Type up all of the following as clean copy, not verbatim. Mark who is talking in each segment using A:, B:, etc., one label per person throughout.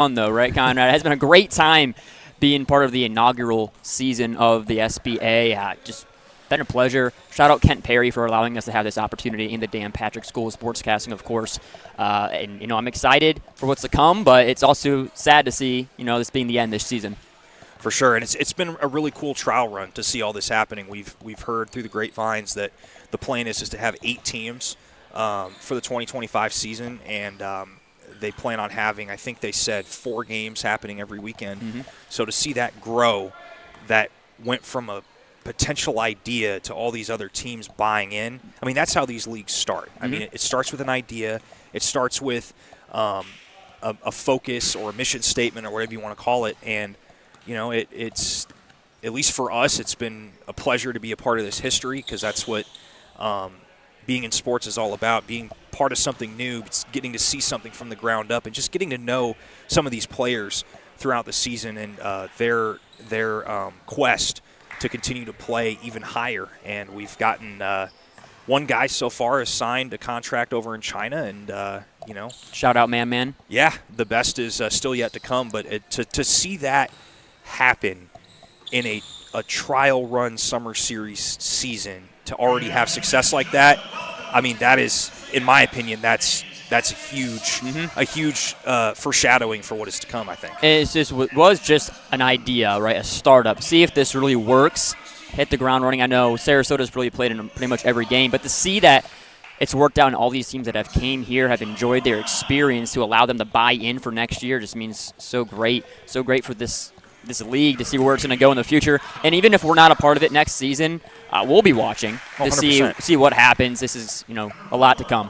A: fun, though, right, Conrad? It has been a great time being part of the inaugural season of the SBA. Just been a pleasure. Shout out Kent Perry for allowing us to have this opportunity in the Dan Patrick School of Sportscasting, of course. And I'm excited for what's to come, but it's also sad to see, this being the end this season.
B: For sure, and it's been a really cool trial run to see all this happening. We've heard through the grapevines that the plan is to have 8 teams for the 2025 season, and they plan on having, I think they said, 4 games happening every weekend. Mm-hmm. So to see that grow, that went from a potential idea to all these other teams buying in. I mean, that's how these leagues start. Mm-hmm. I mean, it starts with an idea. It starts with a focus or a mission statement or whatever you want to call it, and it's at least for us, it's been a pleasure to be a part of this history, because that's what being in sports is all about, being part of something new, getting to see something from the ground up, and just getting to know some of these players throughout the season and their quest to continue to play even higher. And we've gotten one guy so far has signed a contract over in China, and
A: shout out Man.
B: Yeah, the best is still yet to come, but to see that happen in a trial run summer series season, to already have success like that, I mean, that is, in my opinion, that's a huge foreshadowing for what is to come, I think.
A: And it was just an idea, right? A startup. See if this really works. Hit the ground running. I know Sarasota's really played in pretty much every game, but to see that it's worked out and all these teams that have came here have enjoyed their experience, to allow them to buy in for next year just means so great for this league, to see where it's going to go in the future. And even if we're not a part of it next season, we'll be watching to
B: 100%.
A: see what happens. This is, a lot to come.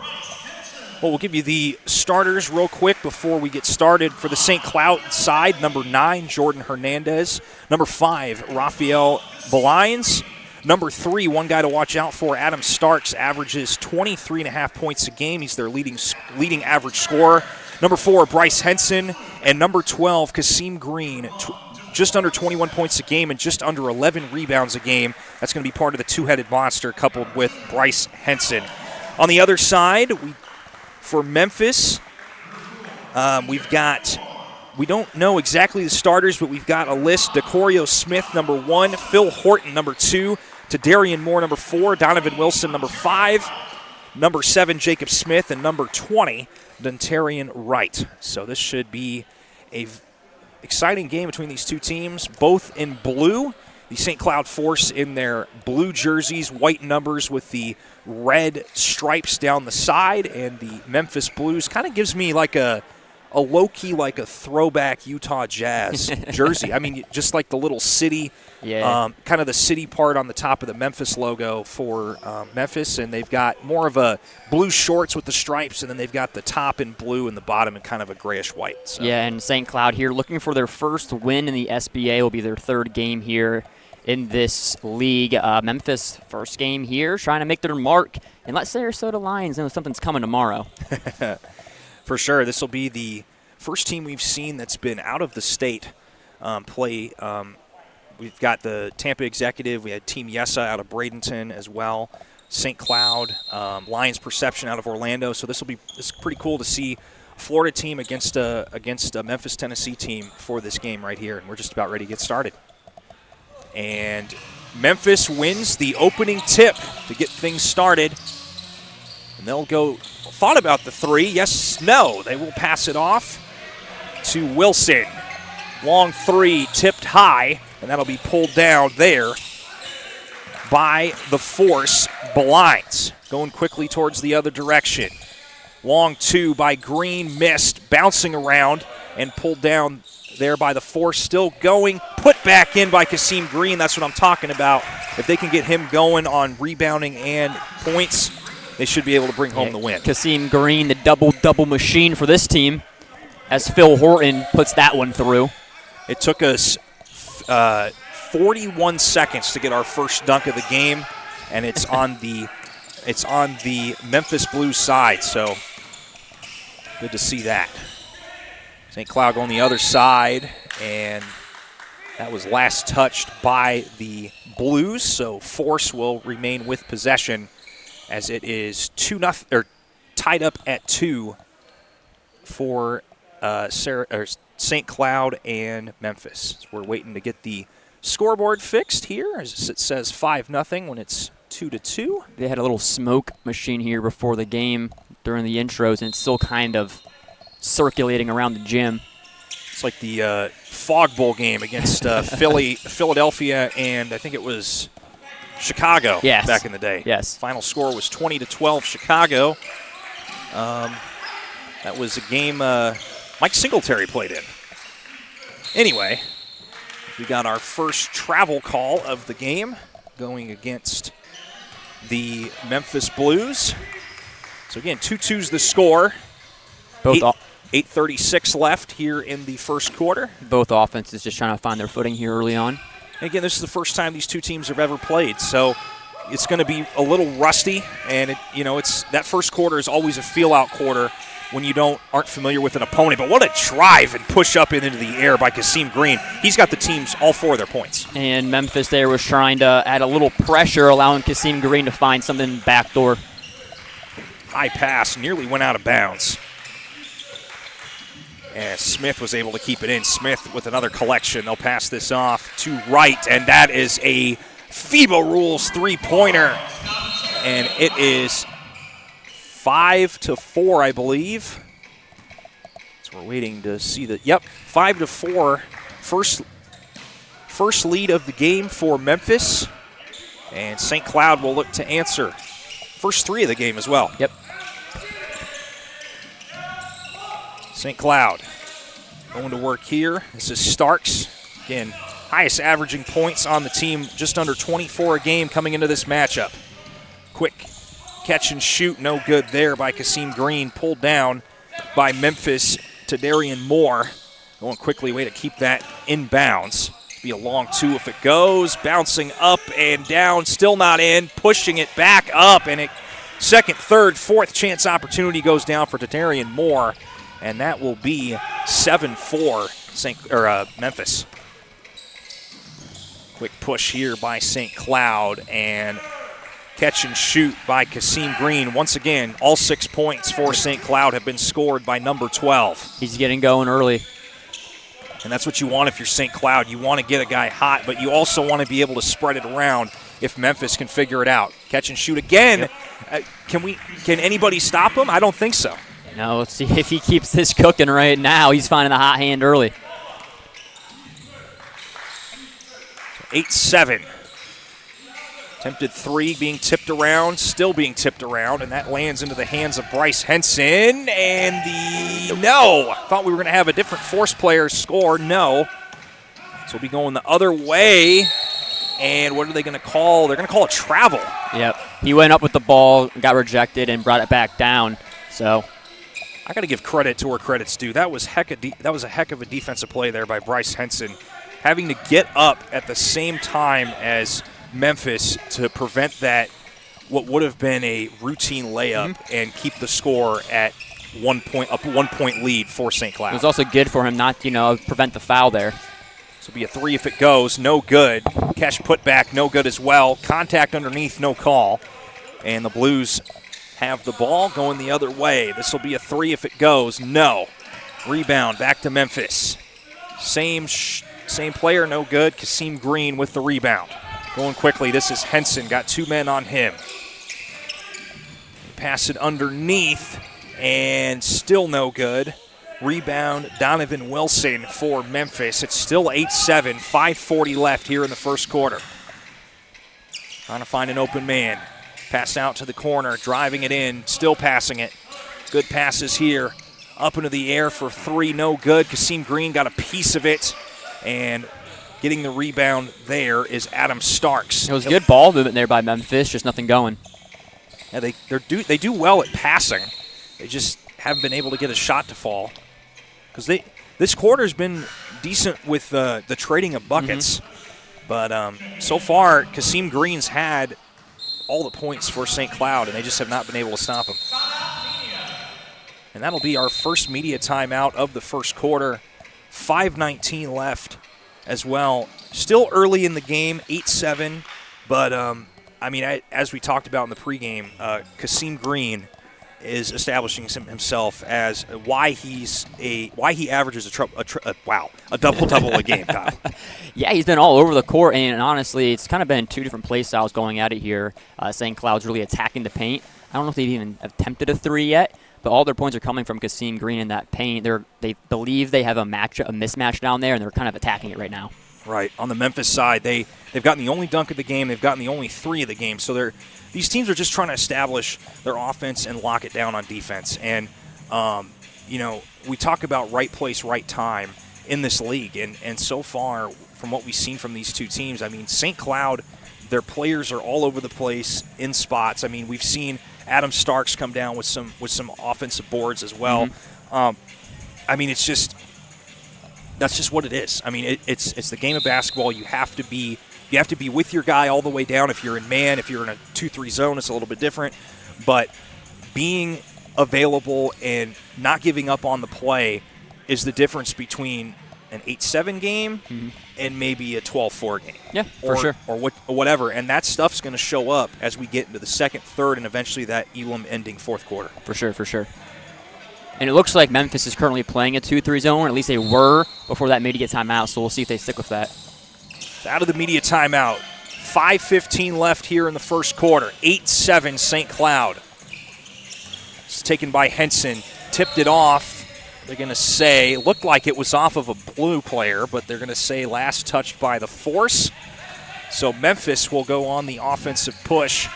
B: Well, we'll give you the starters real quick before we get started. For the St. Cloud side, number 9, Jordan Hernandez. Number 5, Rafael Belines. Number 3, one guy to watch out for, Adam Starks, averages 23.5 points a game. He's their leading average scorer. Number 4, Bryce Henson. And number 12, Kasim Green, just under 21 points a game and just under 11 rebounds a game. That's going to be part of the two-headed monster coupled with Bryce Henson. On the other side, for Memphis, we don't know exactly the starters, but we've got a list. DeCorio Smith, number 1. Phil Horton, number 2. Tadarian Moore, number 4. Donovan Wilson, number 5. Number 7, Jacob Smith. And number 20, Dontarian Wright. So this should be a exciting game between these two teams, both in blue. The St. Cloud Force in their blue jerseys, white numbers with the red stripes down the side, and the Memphis Blues kind of gives me like a low-key, like a throwback Utah Jazz jersey. I mean, just like the little city, kind of the city part on the top of the Memphis logo for Memphis, and they've got more of a blue shorts with the stripes, and then they've got the top in blue and the bottom in kind of a grayish-white. So.
A: Yeah, and St. Cloud here looking for their first win in the SBA. Will be their 3rd game here in this league. Memphis, first game here, trying to make their mark and let Sarasota Lions know something's coming tomorrow.
B: For sure. This will be the first team we've seen that's been out of the state play. We've got the Tampa Executive. We had Team Yesa out of Bradenton as well. St. Cloud, Lions Perception out of Orlando. So this is pretty cool to see a Florida team against a Memphis, Tennessee team for this game right here. And we're just about ready to get started. And Memphis wins the opening tip to get things started. And they'll go, thought about the 3. Yes, no. They will pass it off to Wilson. Long 3 tipped high, and that'll be pulled down there by the Force. Belines going quickly towards the other direction. Long 2 by Green, missed, bouncing around and pulled down there by the Force. Still going, put back in by Kasim Green. That's what I'm talking about. If they can get him going on rebounding and points, they should be able to bring home the win.
A: Kasim Green, the double machine for this team, as Phil Horton puts that one through.
B: It took us 41 seconds to get our first dunk of the game, and it's on the Memphis Blues side. So good to see that. St. Cloud on the other side, and that was last touched by the Blues. So Force will remain with possession, as it is 2-0 or tied up at 2 for St. Cloud and Memphis. So we're waiting to get the scoreboard fixed here, as it says 5-0 when it's 2-2.
A: They had a little smoke machine here before the game during the intros, and it's still kind of circulating around the gym.
B: It's like the Fog Bowl game against Philadelphia, and I think it was Chicago back in the day.
A: Yes.
B: Final score was 20-12 Chicago. That was a game Mike Singletary played in. Anyway, we got our first travel call of the game going against the Memphis Blues. So again, 2-2's the score. 8:36 left here in the first quarter. Both
A: offenses just trying to find their footing here early on.
B: And again, this is the first time these two teams have ever played, so it's going to be a little rusty. And it's that first quarter is always a feel-out quarter when you aren't familiar with an opponent. But what a drive and push up into the air by Kasim Green. He's got the teams all 4 of their points.
A: And Memphis there was trying to add a little pressure, allowing Kasim Green to find something backdoor.
B: High pass nearly went out of bounds. And Smith was able to keep it in. Smith with another collection. They'll pass this off to right, and that is a FIBA rules three-pointer. And it is 5-4, I believe. So we're waiting to see the 5-4. First lead of the game for Memphis. And St. Cloud will look to answer. First 3 of the game as well.
A: Yep.
B: St. Cloud going to work here. This is Starks. Again, highest averaging points on the team, just under 24 a game coming into this matchup. Quick catch and shoot, no good there by Kasim Green. Pulled down by Memphis to Darian Moore. Going quickly, way to keep that in bounds. Be a long 2 if it goes. Bouncing up and down, still not in. Pushing it back up, and it second, third, fourth chance opportunity goes down for Darian Moore. And that will be 7-4 Memphis. Quick push here by St. Cloud, and catch and shoot by Kasim Green. Once again, all 6 points for St. Cloud have been scored by number 12.
A: He's getting going early.
B: And that's what you want if you're St. Cloud. You want to get a guy hot, but you also want to be able to spread it around if Memphis can figure it out. Catch and shoot again. Yep. Can anybody stop him? I don't think so.
A: No, let's see if he keeps this cooking right now. He's finding the hot hand early.
B: 8-7. Attempted 3 being tipped around, still being tipped around, and that lands into the hands of Bryce Henson. And no! Thought we were going to have a different force player score. No. So we'll be going the other way. And what are they going to call? They're going to call it travel.
A: Yep. He went up with the ball, got rejected, and brought it back down. So
B: I got to give credit to where credit's due. That was a heck of a defensive play there by Bryce Henson, having to get up at the same time as Memphis to prevent that what would have been a routine layup and keep the score at 1 point lead for St. Cloud.
A: It was also good for him not prevent the foul there.
B: This will be a 3 if it goes. No good. Catch put back, no good as well. Contact underneath, no call. And the Blues have the ball going the other way. This will be a 3 if it goes. No. Rebound back to Memphis. Same player, no good. Kasim Green with the rebound. Going quickly, this is Henson. Got 2 men on him. Pass it underneath, and still no good. Rebound, Donovan Wilson for Memphis. It's still 8-7, 5:40 left here in the first quarter. Trying to find an open man. Pass out to the corner, driving it in, still passing it. Good passes here. Up into the air for 3, no good. Kasim Green got a piece of it, and getting the rebound there is Adam Starks.
A: It was good ball movement there by Memphis, just nothing going.
B: Yeah, they do well at passing. They just haven't been able to get a shot to fall. Because this quarter's been decent with the trading of buckets. But so far, Kasim Green's had all the points for St. Cloud, and they just have not been able to stop him. And that'll be our first media timeout of the first quarter. 5:19 left as well. Still early in the game, 8-7. But, as we talked about in the pregame, Kasim Green is establishing himself as why he averages a double-double a game, Kyle.
A: Yeah, he's been all over the court, and honestly, it's kind of been two different play styles going at it here. St. Cloud's really attacking the paint. I don't know if they've even attempted a three yet, but all their points are coming from Kasim Green in that paint. They believe they have a mismatch down there, and they're kind of attacking it right now.
B: Right. On the Memphis side, they've gotten the only dunk of the game. They've gotten the only three of the game. So these teams are just trying to establish their offense and lock it down on defense. And, we talk about right place, right time in this league. And so far, from what we've seen from these two teams, I mean, St. Cloud, their players are all over the place in spots. I mean, we've seen Adam Starks come down with some offensive boards as well. I mean, that's just what it is. I mean, it's the game of basketball. You have to be with your guy all the way down. If you're in man, if you're in a 2-3 zone, it's a little bit different. But being available and not giving up on the play is the difference between an 8-7 game and maybe a 12-4 game.
A: Yeah, for sure.
B: Or whatever. And that stuff's going to show up as we get into the second, third, and eventually that Elam ending fourth quarter. For
A: sure. And it looks like Memphis is currently playing a 2-3 zone, or at least they were before that media timeout, so we'll see if they stick with that.
B: Out of the media timeout. 5:15 left here in the first quarter. 8-7 St. Cloud. It's taken by Henson. Tipped it off. They're going to say, it looked like it was off of a blue player, but they're going to say last touched by the Force. So Memphis will go on the offensive push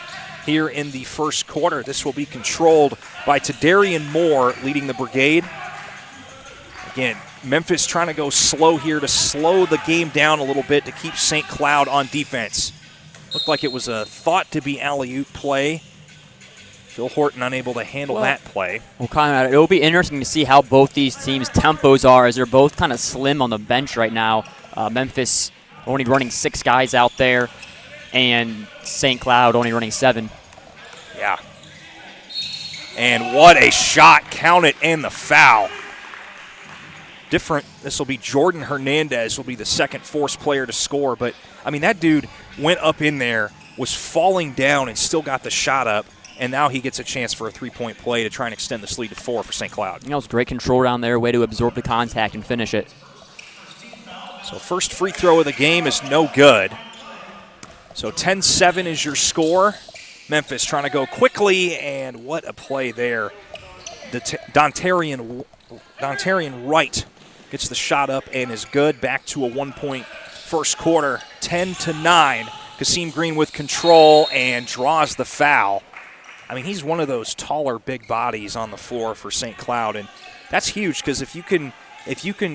B: here in the first quarter. This will be controlled by Tadarian Moore leading the brigade. Again, Memphis trying to go slow here to slow the game down a little bit to keep St. Cloud on defense. Looked like it was a thought to be alley-oop play. Phil Horton unable to handle that play.
A: Well, it'll be interesting to see how both these teams' tempos are, as they're both kind of slim on the bench right now. Memphis only running 6 guys out there, and St. Cloud only running 7.
B: Yeah. And what a shot. Count it, and the foul. This will be Jordan Hernandez will be the second Force player to score. But, I mean, that dude went up in there, was falling down, and still got the shot up. And now he gets a chance for a three-point play to try and extend this lead to 4 for St. Cloud.
A: That was great control down there, way to absorb the contact and finish it.
B: So first free throw of the game is no good. So 10-7 is your score. Memphis trying to go quickly, and what a play there. Dontarian Wright gets the shot up and is good. Back to a 1-point first quarter, 10-9. Kasim Green with control and draws the foul. I mean, he's one of those taller, big bodies on the floor for St. Cloud, and that's huge because if you can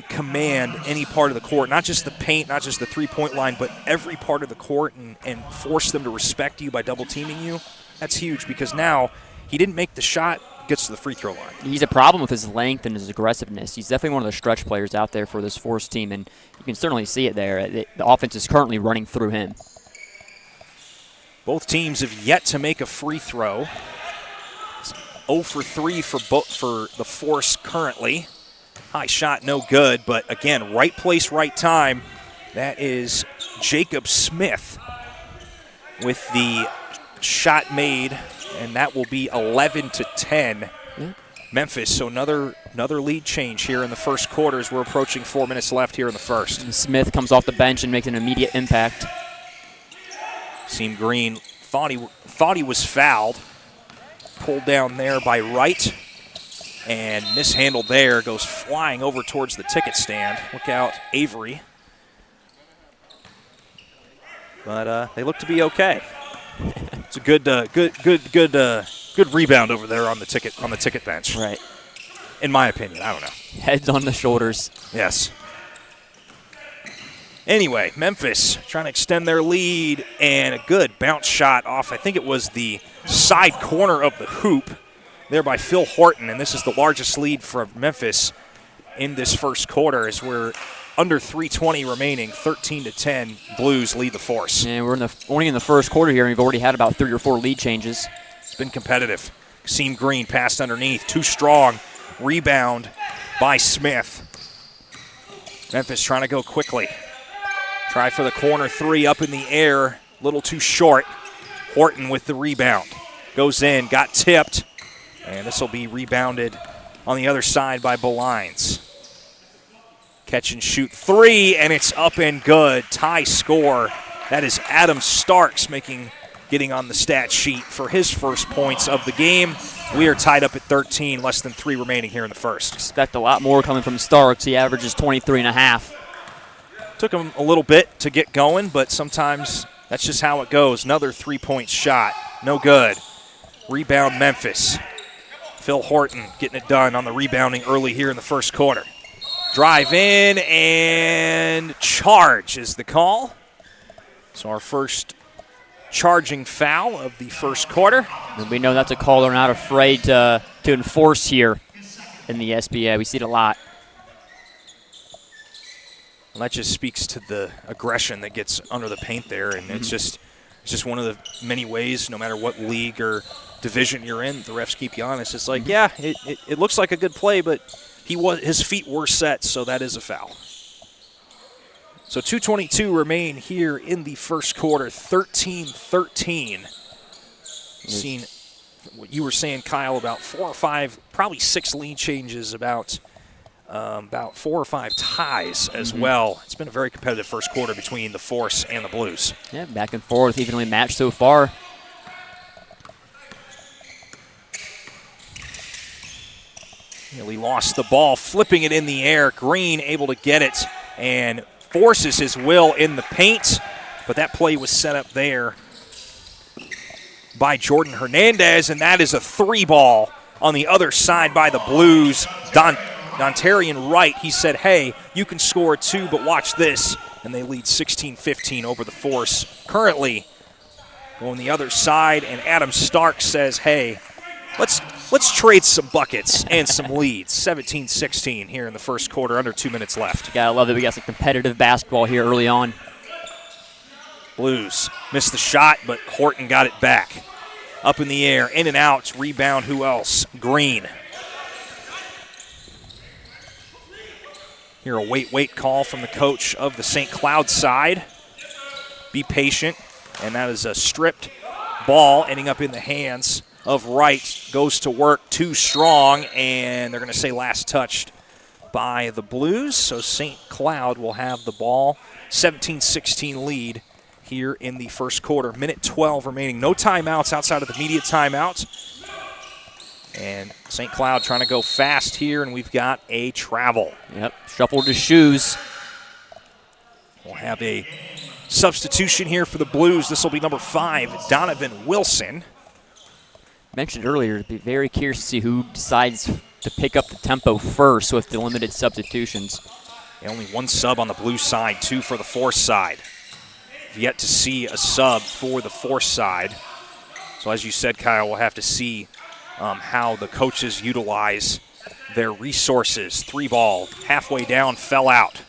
B: command any part of the court, not just the paint, not just the three-point line, but every part of the court and force them to respect you by double-teaming you, that's huge because now he didn't make the shot, gets to the free throw line.
A: He's a problem with his length and his aggressiveness. He's definitely one of the stretch players out there for this Force team, and you can certainly see it there. The offense is currently running through him.
B: Both teams have yet to make a free throw. It's 0 for 3 for the Force currently. High shot, no good, but again, right place, right time. That is Jacob Smith with the shot made, and that will be 11-10. Memphis, so another lead change here in the first quarter as we're approaching 4 minutes left here in the first.
A: And Smith comes off the bench and makes an immediate impact.
B: Kasim Green thought he was fouled. Pulled down there by Wright. And mishandled there. Goes flying over towards the ticket stand. Look out, Avery. But they look to be okay. It's a good rebound over there on the ticket bench.
A: Right.
B: In my opinion, I don't know.
A: Heads on the shoulders.
B: Yes. Anyway, Memphis trying to extend their lead, and a good bounce shot off, I think it was the side corner of the hoop there by Phil Horton, and this is the largest lead for Memphis in this first quarter as we're under 3:20 remaining, 13-10. Blues lead the Force.
A: And we're only in the first quarter here, and we've already had about 3 or 4 lead changes.
B: It's been competitive. Kasim Green passed underneath, too strong. Rebound by Smith. Memphis trying to go quickly. Try for the corner 3 up in the air, little too short. Horton with the rebound. Goes in, got tipped, And this will be rebounded on the other side by Belines. Catch and shoot three, and it's up and good. Tie score. That is Adam Starks getting on the stat sheet for his first points of the game. We are tied up at 13, less than 3 remaining here in the first.
A: Expect a lot more coming from Starks. He averages 23.5.
B: Took him a little bit to get going, but sometimes that's just how it goes. Another 3-point shot. No good. Rebound Memphis. Phil Horton getting it done on the rebounding early here in the first quarter. Drive in and charge is the call. So our first charging foul of the first quarter.
A: And we know that's a call they're not afraid to enforce here in the SBA. We see it a lot.
B: Well, that just speaks to the aggression that gets under the paint there, and it's just one of the many ways, no matter what league or division you're in, the refs keep you honest. It's like, yeah, it looks like a good play, but his feet were set, so that is a foul. So 2:22 remain here in the first quarter, 13-13. Seen what you were saying, Kyle, about 4 or 5, probably 6 lead changes, about 4 or 5 ties as well. It's been a very competitive first quarter between the Force and the Blues.
A: Yeah, back and forth, evenly matched so far.
B: He lost the ball, flipping it in the air. Green able to get it and forces his will in the paint, but that play was set up there by Jordan Hernandez, and that is a 3-ball on the other side by the Blues. Dontarian Wright, he said, hey, you can score 2, but watch this, and they lead 16-15 over the Force. Currently on the other side, and Adam Stark says, hey, let's trade some buckets and some leads. 17-16 here in the first quarter, under 2 minutes left.
A: You gotta love that we got some competitive basketball here early on.
B: Blues missed the shot, but Horton got it back. Up in the air, in and out, rebound, who else? Green. Here a wait call from the coach of the St. Cloud side. Be patient, and that is a stripped ball ending up in the hands of Wright. Goes to work, too strong, and they're going to say last touched by the Blues. So St. Cloud will have the ball. 17-16 lead here in the first quarter. Minute 12 remaining. No timeouts outside of the media timeout. And St. Cloud trying to go fast here, and we've got a travel.
A: Yep, shuffled his shoes.
B: We'll have a substitution here for the Blues. This will be number 5, Donovan Wilson.
A: Mentioned earlier, be very curious to see who decides to pick up the tempo first with the limited substitutions.
B: Only 1 sub on the Blues side, 2 for the Force side. We've yet to see a sub for the Force side. So as you said, Kyle, we'll have to see how the coaches utilize their resources. 3-ball, halfway down, fell out.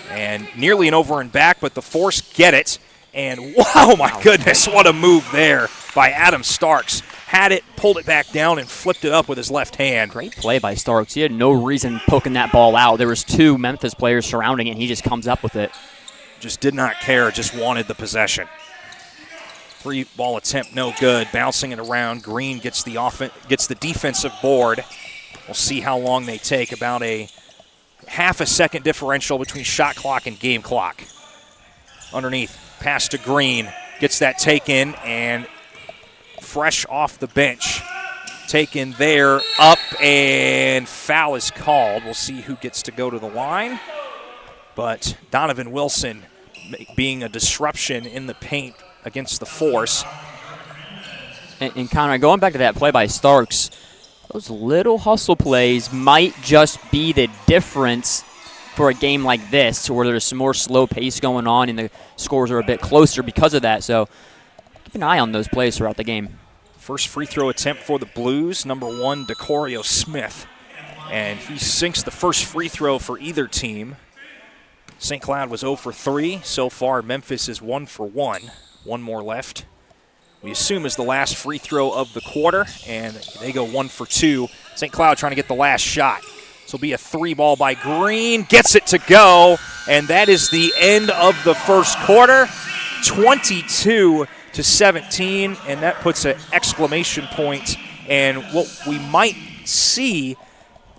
B: And nearly an over and back, but the Force get it. And wow, my goodness, what a move there by Adam Starks. Had it, pulled it back down, and flipped it up with his left hand.
A: Great play by Starks. He had no reason poking that ball out. There was 2 Memphis players surrounding it, and he just comes up with it.
B: Just did not care, just wanted the possession. 3-ball attempt, no good. Bouncing it around. Green gets the defensive board. We'll see how long they take. About a half a second differential between shot clock and game clock. Underneath, pass to Green. Gets that taken, and fresh off the bench. Taken there, up, and foul is called. We'll see who gets to go to the line. But Donovan Wilson being a disruption in the paint against the Force.
A: And Conrad, going back to that play by Starks, those little hustle plays might just be the difference for a game like this, where there's some more slow pace going on and the scores are a bit closer because of that. So keep an eye on those plays throughout the game.
B: First free throw attempt for the Blues, number 1, DeCorio Smith. And he sinks the first free throw for either team. St. Cloud was 0 for 3. So far, Memphis is 1 for 1. 1 more left. We assume is the last free throw of the quarter, and they go 1 for 2. St. Cloud trying to get the last shot. This will be a 3-ball by Green. Gets it to go, and that is the end of the first quarter. 22-17, and that puts an exclamation point and what we might see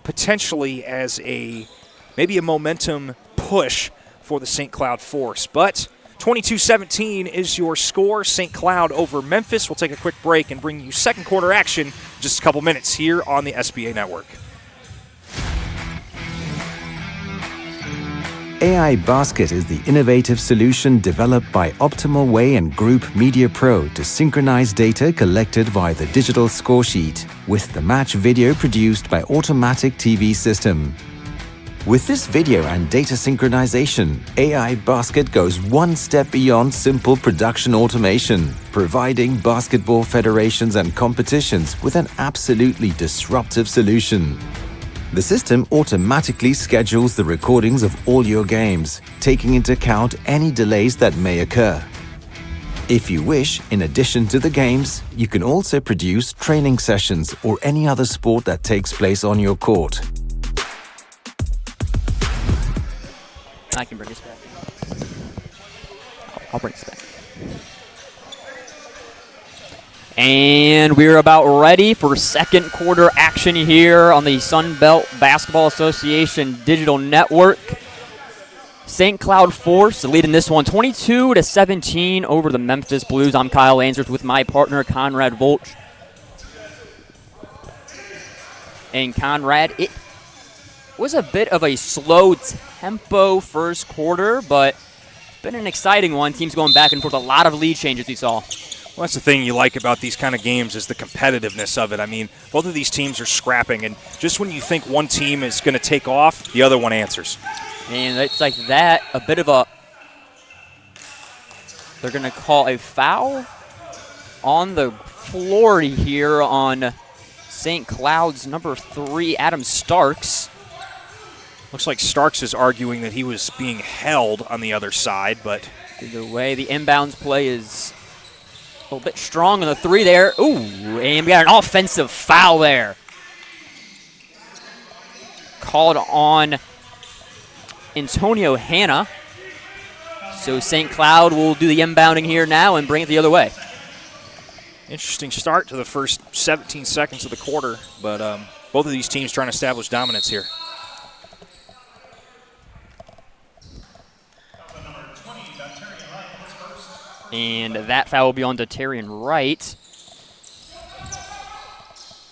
B: potentially as maybe a momentum push for the St. Cloud Force. But 22-17 is your score. St. Cloud over Memphis. We'll take a quick break and bring you second quarter action in just a couple minutes here on the SBA Network.
C: AI Basket is the innovative solution developed by Optimal Way and Group Media Pro to synchronize data collected via the digital score sheet with the match video produced by Automatic TV System. With this video and data synchronization, AI Basket goes one step beyond simple production automation, providing basketball federations and competitions with an absolutely disruptive solution. The system automatically schedules the recordings of all your games, taking into account any delays that may occur. If you wish, in addition to the games, you can also produce training sessions or any other sport that takes place on your court.
A: I can bring this back. I'll bring this back. And we're about ready for second quarter action here on the Sunbelt Basketball Association Digital Network. St. Cloud Force leading this one 22-17 over the Memphis Blues. I'm Kyle Ansers with my partner Conrad Volch. And Conrad, it was a bit of a slow tempo first quarter, but been an exciting one. Teams going back and forth. A lot of lead changes we saw.
B: Well, that's the thing you like about these kind of games is the competitiveness of it. I mean, both of these teams are scrapping, and just when you think one team is going to take off, the other one answers.
A: And it's like that, a bit of a – they're going to call a foul on the floor here on St. Cloud's number 3, Adam Starks.
B: Looks like Starks is arguing that he was being held on the other side, but
A: either way, the inbounds play is – a little bit strong on the 3 there. Ooh, and we got an offensive foul there. Called on Antonio Hanna. So St. Cloud will do the inbounding here now and bring it the other way.
B: Interesting start to the first 17 seconds of the quarter, but both of these teams trying to establish dominance here.
A: And that foul will be on to Terrian Wright.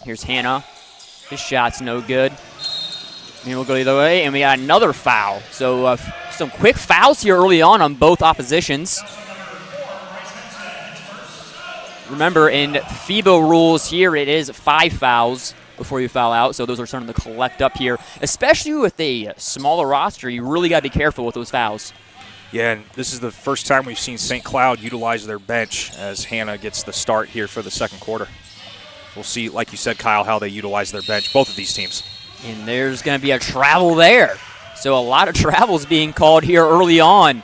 A: Here's Hanna. His shot's no good. And we'll go the other way, and we got another foul. So some quick fouls here early on both oppositions. Remember, in FIBA rules here, it is 5 fouls before you foul out. So those are starting to collect up here. Especially with a smaller roster, you really got to be careful with those fouls.
B: Yeah, and this is the first time we've seen St. Cloud utilize their bench as Hanna gets the start here for the second quarter. We'll see, like you said, Kyle, how they utilize their bench, both of these teams.
A: And there's going to be a travel there. So a lot of travels being called here early on.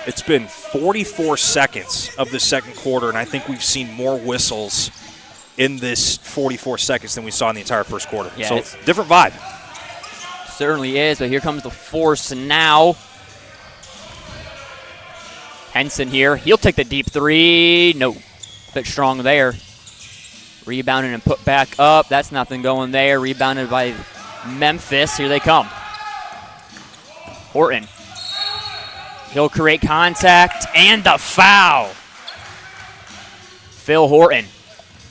B: It's been 44 seconds of the second quarter, and I think we've seen more whistles in this 44 seconds than we saw in the entire first quarter.
A: Yeah,
B: so different vibe.
A: Certainly is, but here comes the Force now. Henson here. He'll take the deep 3. Nope. Bit strong there. Rebounded and put back up. That's nothing going there. Rebounded by Memphis. Here they come. Horton. He'll create contact and the foul. Phil Horton.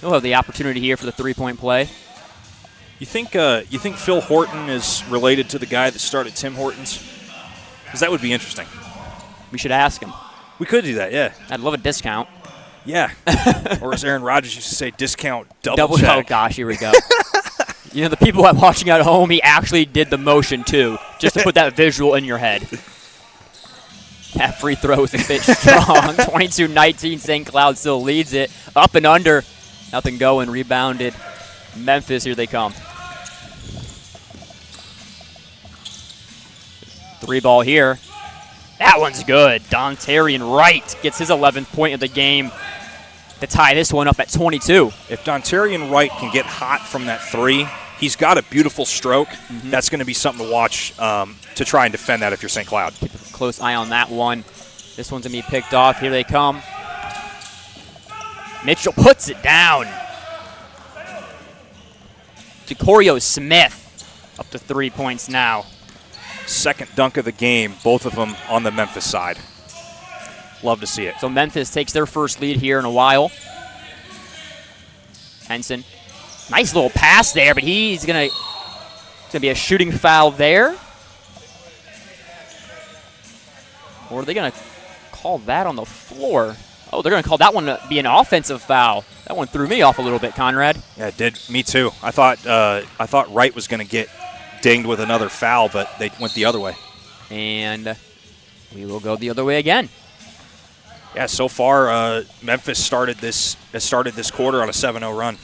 A: He'll have the opportunity here for the 3-point play.
B: You think Phil Horton is related to the guy that started Tim Hortons? Because that would be interesting.
A: We should ask him.
B: We could do that, yeah.
A: I'd love a discount.
B: Yeah. Or as Aaron Rodgers used to say, discount double check.
A: Oh, gosh, here we go. You know, the people watching at home, he actually did the motion, too, just to put that visual in your head. That free throw is a bit strong. 22-19, St. Cloud still leads it. Up and under. Nothing going. Rebounded. Memphis, here they come. 3 ball here. That one's good. Dontarian Wright gets his 11th point of the game to tie this one up at 22.
B: If Dontarian Wright can get hot from that 3, he's got a beautiful stroke. Mm-hmm. That's going to be something to watch to try and defend that if you're St. Cloud.
A: Keep a close eye on that one. This one's going to be picked off. Here they come. Mitchell puts it down. DeCorio Smith up to 3 points now.
B: Second dunk of the game, both of them on the Memphis side. Love to see it.
A: So Memphis takes their first lead here in a while. Henson, nice little pass there, but he's gonna be a shooting foul there. Or are they gonna call that on the floor? Oh, they're gonna call that one to be an offensive foul. That one threw me off a little bit, Conrad.
B: Yeah, it did. Me too. I thought Wright was gonna get dinged with another foul, but they went the other way.
A: And we will go the other way again.
B: Yeah, so far Memphis has started this quarter on a 7-0 run.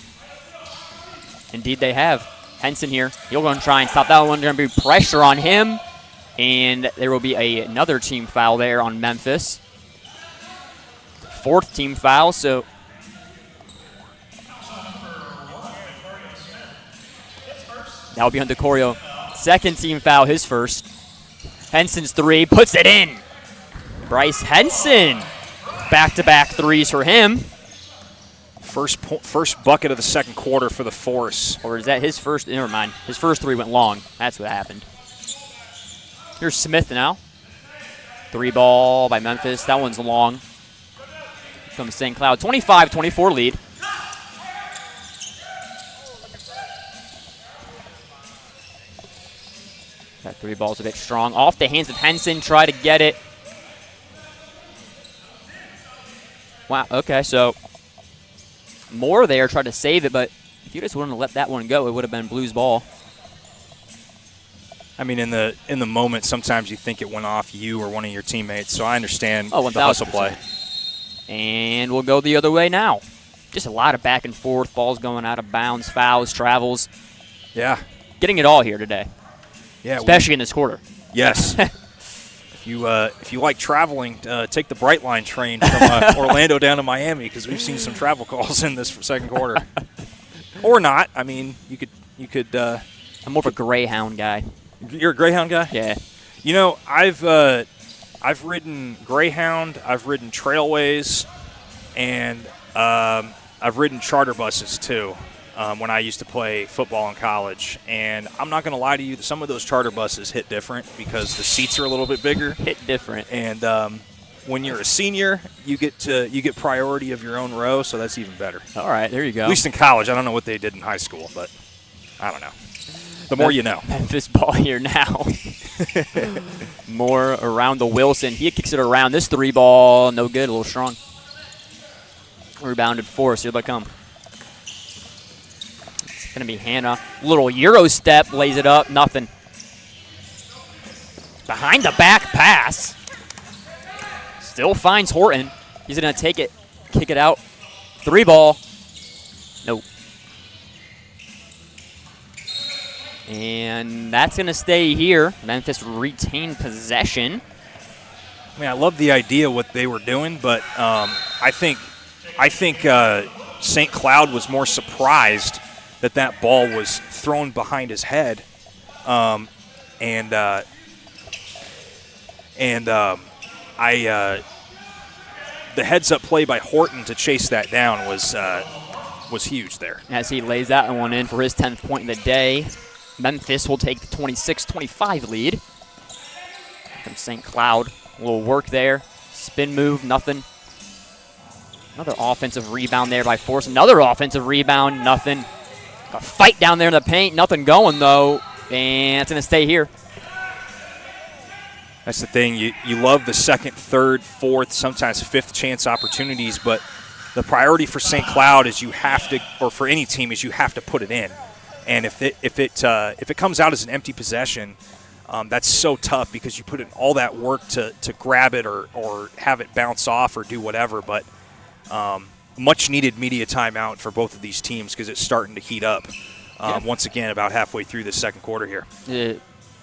A: Indeed they have. Henson here. He'll go and try and stop that one. Going to be pressure on him. And there will be another team foul there on Memphis. Fourth team foul, so that will be on DeCorio. Second team foul, his first. Henson's three, puts it in. Bryce Henson. Back-to-back threes for him.
B: First bucket of the second quarter for the Force.
A: Or is that his first? Never mind. His first three went long. That's what happened. Here's Smith now. Three ball by Memphis. That one's long. Comes St. Cloud. 25-24 lead. That three ball's a bit strong. Off the hands of Henson. Try to get it. Wow, okay, so Moore there tried to save it, but if you just wouldn't have let that one go, it would have been Blues ball.
B: I mean, in the moment, sometimes you think it went off you or one of your teammates, so I understand
A: the
B: hustle play.
A: And we'll go the other way now. Just a lot of back and forth, balls going out of bounds, fouls, travels.
B: Yeah.
A: Getting it all here today.
B: Yeah,
A: especially in this quarter.
B: Yes. If you like traveling, take the Brightline train from Orlando down to Miami, because we've seen some travel calls in this second quarter. Or not. I mean, you could.
A: I'm more of a Greyhound guy.
B: You're a Greyhound guy?
A: Yeah.
B: You know, I've ridden Greyhound, I've ridden Trailways, and I've ridden charter buses too. When I used to play football in college. And I'm not going to lie to you, some of those charter buses hit different because the seats are a little bit bigger.
A: Hit different.
B: And when you're a senior, you get priority of your own row, so that's even better.
A: All right, there you go.
B: At least in college. I don't know what they did in high school, but I don't know. The more you know.
A: Memphis ball here now. More around the Wilson. He kicks it around. This three ball, no good, a little strong. Rebounded Force. Here they come. Going to be Hannah. Little Euro step, lays it up, nothing. Behind the back pass. Still finds Horton. He's going to take it, kick it out. Three ball. Nope. And that's going to stay here. Memphis retained possession.
B: I mean, I love the idea what they were doing, but I think St. Cloud was more surprised that ball was thrown behind his head, the heads-up play by Horton to chase that down was huge there.
A: As he lays that one in for his 10th point in the day, Memphis will take the 26-25 lead. From St. Cloud, a little work there, spin move, nothing. Another offensive rebound there by Force. Another offensive rebound, nothing. A fight down there in the paint, nothing going though, and it's going to stay here.
B: That's the thing. You love the second, third, fourth, sometimes fifth chance opportunities, but the priority for St. Cloud is you have to, or for any team, is you have to put it in. And if it comes out as an empty possession, that's so tough because you put in all that work to grab it or have it bounce off or do whatever. But much needed media timeout for both of these teams because it's starting to heat up once again about halfway through the second quarter here.
A: The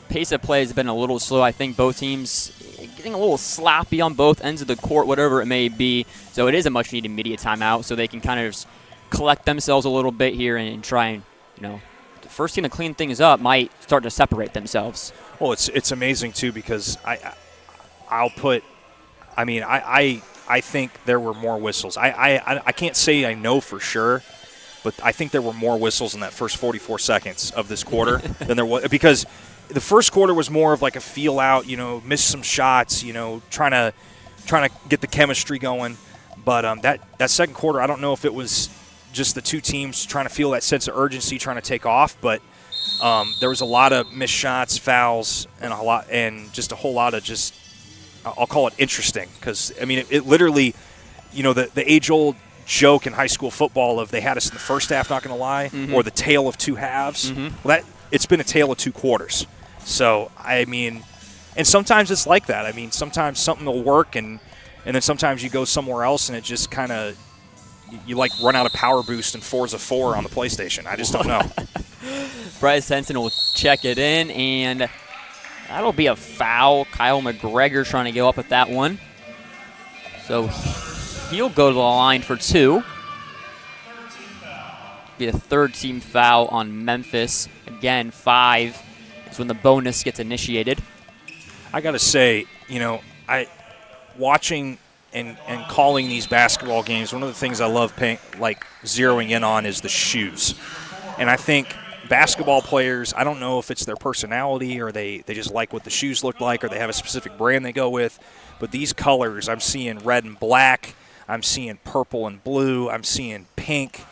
A: pace of play has been a little slow. I think both teams getting a little sloppy on both ends of the court, whatever it may be. So it is a much needed media timeout so they can kind of just collect themselves a little bit here and try and, the first team to clean things up might start to separate themselves.
B: Well, it's amazing too because I I think there were more whistles. I can't say I know for sure, but I think there were more whistles in that first 44 seconds of this quarter than there was, because the first quarter was more of like a feel out, miss some shots, trying to get the chemistry going. But that second quarter, I don't know if it was just the two teams trying to feel that sense of urgency, trying to take off, but there was a lot of missed shots, fouls, and just a whole lot of just, I'll call it interesting, because it literally, the age-old joke in high school football of they had us in the first half, not going to lie, or the tale of two halves. Well, it's been a tale of two quarters. So and sometimes it's like that. Sometimes something will work, and then sometimes you go somewhere else, and it just kind of you like run out of power boost and Forza 4 on the PlayStation. I just don't know.
A: Bryce Henson will check it in, and that'll be a foul. Kyle McGregor trying to go up with that one. So he'll go to the line for 2. Be a third-team foul on Memphis. Again, 5 is when the bonus gets initiated.
B: I got to say, watching and calling these basketball games, one of the things I love zeroing in on is the shoes. And I think basketball players, I don't know if it's their personality or they just like what the shoes look like or they have a specific brand they go with, but these colors, I'm seeing red and black, I'm seeing purple and blue, I'm seeing pink.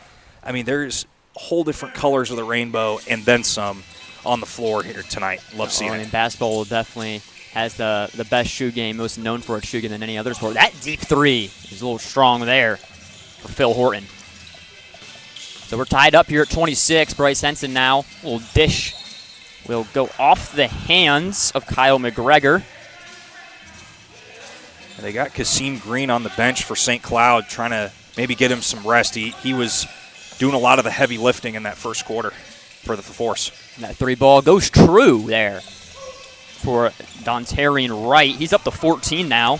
B: There's whole different colors of the rainbow and then some on the floor here tonight. Love seeing it.
A: Basketball definitely has the best shoe game, most known for its shoe game than any other sport. That deep 3 is a little strong there for Phil Horton. So we're tied up here at 26. Bryce Henson now. A little dish will go off the hands of Kyle McGregor.
B: They got Kasim Green on the bench for St. Cloud, trying to maybe get him some rest. He was doing a lot of the heavy lifting in that first quarter for the Force.
A: And that 3 ball goes true there for Dontarian Wright. He's up to 14 now.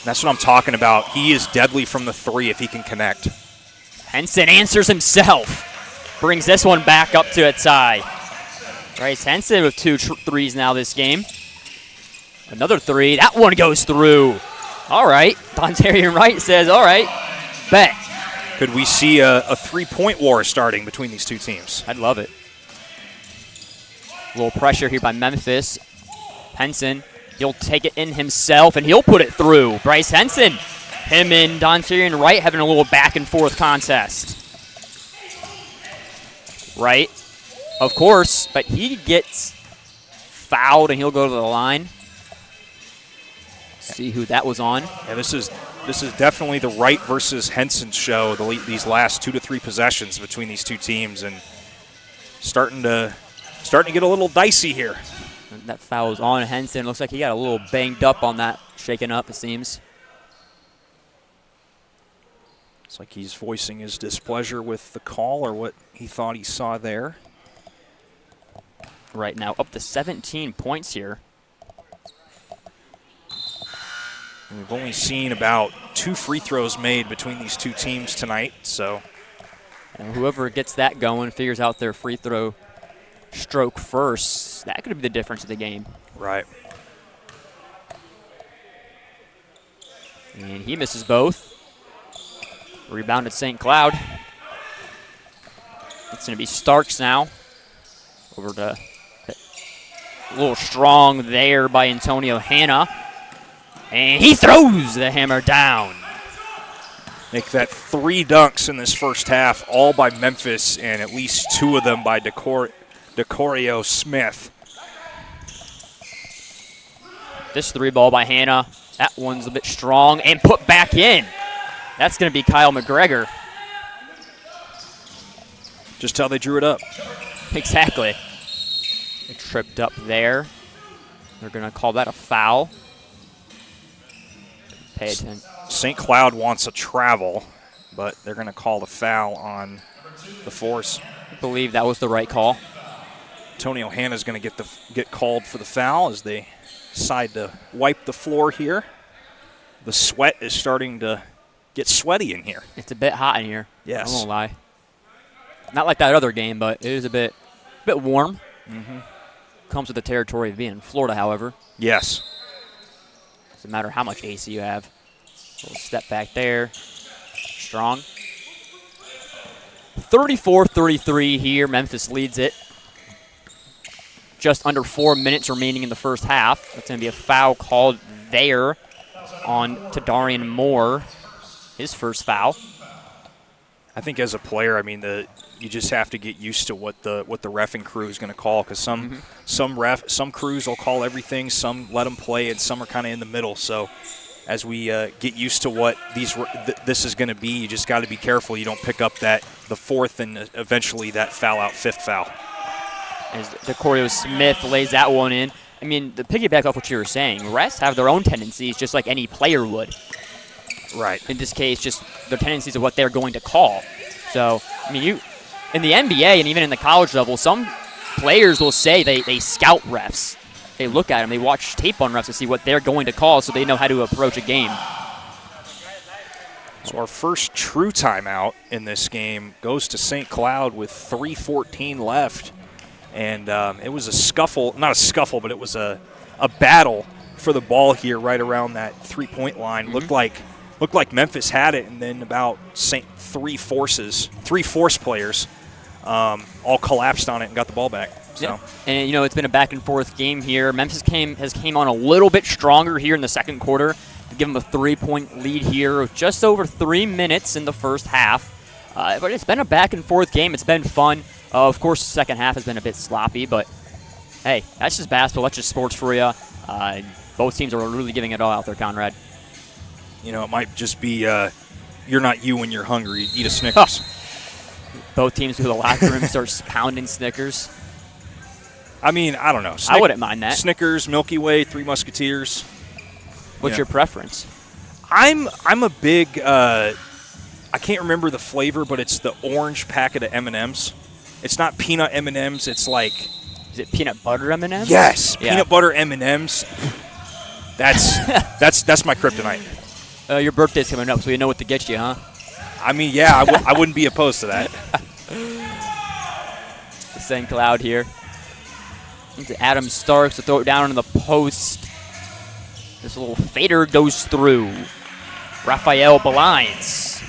B: That's what I'm talking about. He is deadly from the 3 if he can connect.
A: Henson answers himself. Brings this one back up to a tie. Bryce Henson with 2 threes now this game. Another 3. That one goes through. All right. Dontarian Wright says, all right, bet.
B: Could we see a 3-point war starting between these two teams?
A: I'd love it. A little pressure here by Memphis. Henson, he'll take it in himself, and he'll put it through. Bryce Henson, him and Dontarian Wright having a little back-and-forth contest. Wright, of course, but he gets fouled, and he'll go to the line. See who that was on.
B: Yeah, this is definitely the Wright versus Henson show. These last 2 to 3 possessions between these two teams, and starting to get a little dicey here.
A: And that foul is on Henson. Looks like he got a little banged up on that, shaken up it seems.
B: It's like he's voicing his displeasure with the call or what he thought he saw there.
A: Right now, up to 17 points here.
B: And we've only seen about 2 free throws made between these two teams tonight, so.
A: And whoever gets that going figures out their free throw stroke first. That could be the difference of the game.
B: Right.
A: And he misses both. Rebounded St. Cloud. It's going to be Starks now. Over to a little strong there by Antonio Hanna. And he throws the hammer down.
B: Make that 3 dunks in this first half, all by Memphis, and at least 2 of them by DeCorio Smith.
A: This 3 ball by Hanna. That one's a bit strong and put back in. That's going to be Kyle McGregor.
B: Just how they drew it up.
A: Exactly. They tripped up there. They're going to call that a foul. Pay attention.
B: St. Cloud wants a travel, but they're going to call the foul on the Force.
A: I believe that was the right call.
B: Antonio Hanna's going to get called for the foul as they decide to wipe the floor here. The sweat is starting to get sweaty in here.
A: It's a bit hot in here.
B: Yes.
A: I won't lie. Not like that other game, but it is a bit warm.
B: Mm-hmm.
A: Comes with the territory of being in Florida, however.
B: Yes.
A: Doesn't matter how much AC you have. Little step back there. Strong. 34-33 here. Memphis leads it. Just under 4 minutes remaining in the first half. That's going to be a foul called there on Tadarian Moore. His first foul.
B: I think as a player, I mean, you just have to get used to what the reffing crew is going to call, because some crews will call everything, some let them play, and some are kind of in the middle. So as we get used to what this is going to be, you just got to be careful you don't pick up the fourth and eventually that foul out fifth foul.
A: As DeCorio Smith lays that one in. I mean, to piggyback off what you were saying, refs have their own tendencies just like any player would.
B: Right.
A: In this case, just their tendencies of what they're going to call. So, I mean, in the NBA and even in the college level, some players will say they scout refs. They look at them, they watch tape on refs to see what they're going to call so they know how to approach a game.
B: So our first true timeout in this game goes to St. Cloud with 3:14 left. And it was a scuffle, not a scuffle, but it was a battle for the ball here right around that three-point line. Looked like Memphis had it, and then about three force players all collapsed on it and got the ball back. So.
A: Yeah. And, you know, it's been a back-and-forth game here. Memphis came on a little bit stronger here in the second quarter to give them a 3-point lead here with just over 3 minutes in the first half. But it's been a back-and-forth game. It's been fun. Of course, the second half has been a bit sloppy, but, hey, that's just basketball. That's just sports for you. Both teams are really giving it all out there, Conrad.
B: You know, it might just be you're not you when you're hungry. Eat a Snickers.
A: Both teams go to the locker room start pounding Snickers.
B: I mean, I don't know.
A: I wouldn't mind that.
B: Snickers, Milky Way, Three Musketeers.
A: What's your preference?
B: I'm a big I can't remember the flavor, but it's the orange packet of M&Ms. It's not peanut M&Ms. It's like,
A: is it peanut butter M&Ms?
B: Yes, yeah. Peanut butter M&Ms. That's my kryptonite.
A: Your birthday's coming up, so you know what to get you, huh?
B: I mean, yeah, I wouldn't be opposed to that.
A: St. Cloud here. Into Adam Starks to throw it down in the post. This little fader goes through. Raphael Belines.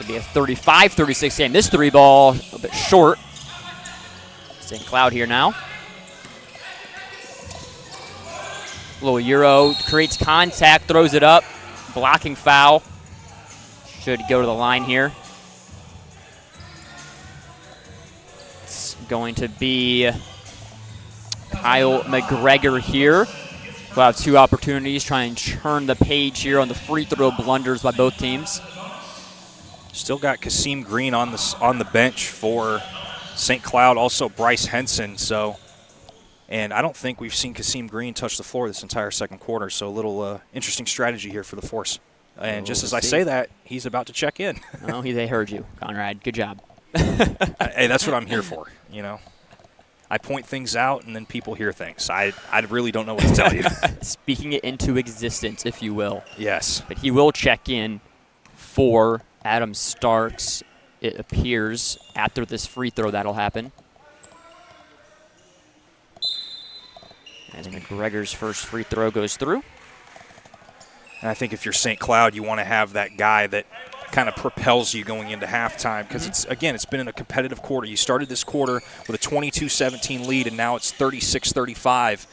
A: It'll be a 35-36 game. This three ball a bit short. St. Cloud here now. Little Euro creates contact, throws it up. Blocking foul. Should go to the line here. It's going to be Kyle McGregor here. We'll have two opportunities, try and turn the page here on the free throw blunders by both teams.
B: Still got Kasim Green on the bench for St. Cloud, also Bryce Henson. And I don't think we've seen Kasim Green touch the floor this entire second quarter, so a little interesting strategy here for the Force. And just as I say that, he's about to check in.
A: Oh, they heard you, Conrad. Good job.
B: Hey, that's what I'm here for, you know. I point things out, and then people hear things. I really don't know what to tell you.
A: Speaking it into existence, if you will.
B: Yes.
A: But he will check in for Adam Starks, it appears, after this free throw that'll happen. As McGregor's first free throw goes through.
B: And I think if you're St. Cloud, you want to have that guy that kind of propels you going into halftime because it's been in a competitive quarter. You started this quarter with a 22-17 lead, and now it's 36-35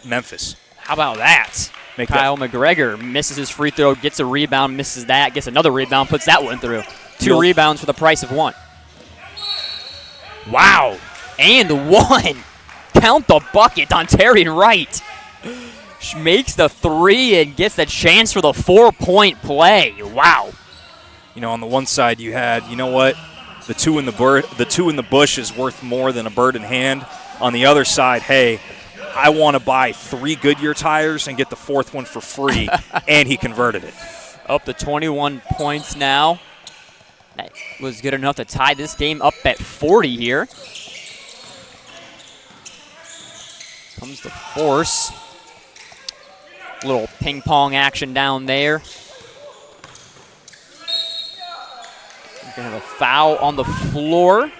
B: Memphis.
A: How about that? Kyle McGregor misses his free throw, gets a rebound, misses that, gets another rebound, puts that one through. Two rebounds for the price of one. Wow. And one. Count the bucket on Terry Wright. Makes the three and gets the chance for the 4-point play. Wow.
B: You know, on the one side you had, you know what, the two in the bush is worth more than a bird in hand. On the other side, hey, I want to buy 3 Goodyear tires and get the 4th one for free, and he converted it.
A: Up to 21 points now. That was good enough to tie this game up at 40 here. Comes the Force. Little ping pong action down there. We're going to have a foul on the floor.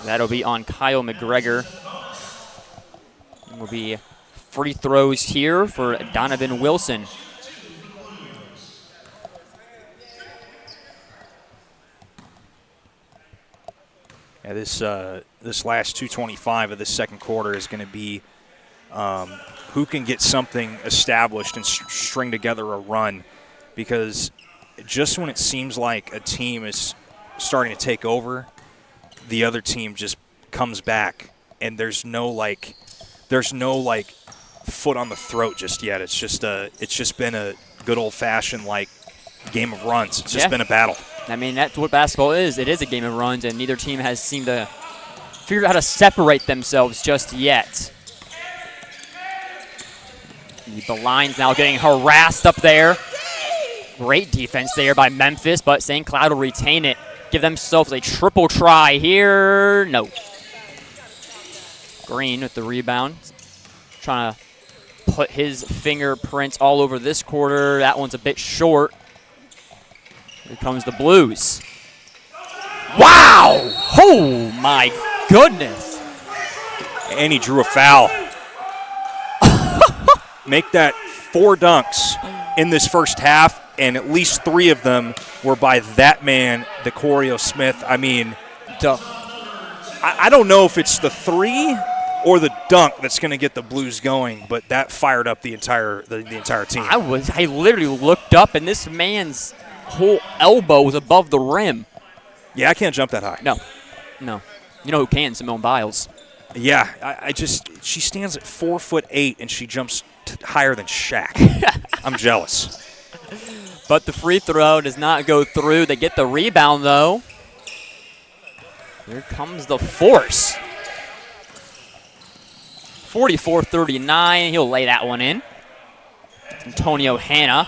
A: That'll be on Kyle McGregor. Will be free throws here for Donovan Wilson.
B: Yeah, this last 2:25 of this second quarter is going to be who can get something established and string together a run, because just when it seems like a team is starting to take over, the other team just comes back, and there's no foot on the throat just yet. It's just been a good old-fashioned game of runs. It's just been a battle.
A: I mean, that's what basketball is. It is a game of runs, and neither team has seemed to figure out how to separate themselves just yet. The line's now getting harassed up there. Great defense there by Memphis, but St. Cloud will retain it. Give themselves a triple try here. No. Green with the rebound. Trying to put his fingerprints all over this quarter. That one's a bit short. Here comes the Blues. Wow! Oh, my goodness.
B: And he drew a foul. Make that 4 dunks in this first half, and at least 3 of them were by that man, DeCorio Smith. I mean, I don't know if it's the 3 or the dunk that's going to get the Blues going, but that fired up the entire team.
A: I literally looked up, and this man's whole elbow was above the rim.
B: Yeah, I can't jump that high.
A: No. You know who can? Simone Biles.
B: Yeah, she stands at 4'8", and she jumps higher than Shaq. I'm jealous.
A: But the free throw does not go through. They get the rebound, though. Here comes the force. 44-39. He'll lay that one in. Antonio Hanna.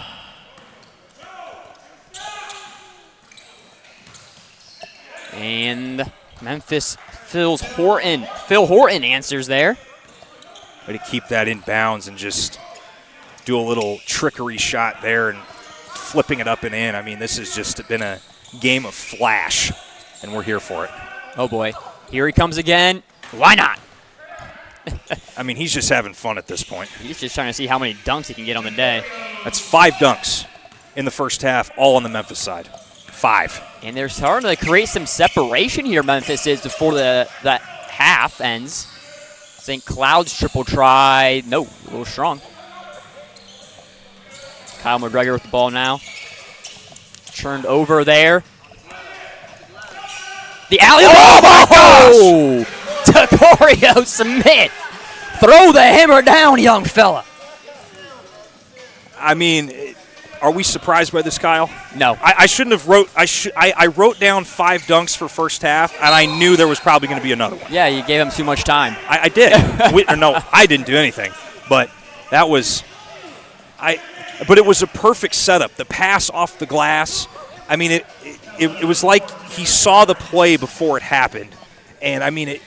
A: And Memphis, Phil Horton answers there.
B: Way to keep that in bounds and just do a little trickery shot there and flipping it up and in. I mean, this has just been a game of flash, and we're here for it.
A: Oh, boy. Here he comes again. Why not?
B: I mean, he's just having fun at this point.
A: He's just trying to see how many dunks he can get on the day.
B: That's 5 dunks in the first half, all on the Memphis side. 5.
A: And they're starting to create some separation here, Memphis is, before that half ends. St. Cloud's triple try. No, a little strong. Kyle McGregor with the ball now. Turned over there. The alley-oop. Oh, DeCorio Smith. Throw the hammer down, young fella.
B: I mean, are we surprised by this, Kyle?
A: No.
B: I shouldn't have wrote. I wrote down 5 dunks for first half, and I knew there was probably going to be another one.
A: Yeah, you gave him too much time.
B: I did. I didn't do anything. But that was. But it was a perfect setup. The pass off the glass. I mean, it was like he saw the play before it happened, and I mean,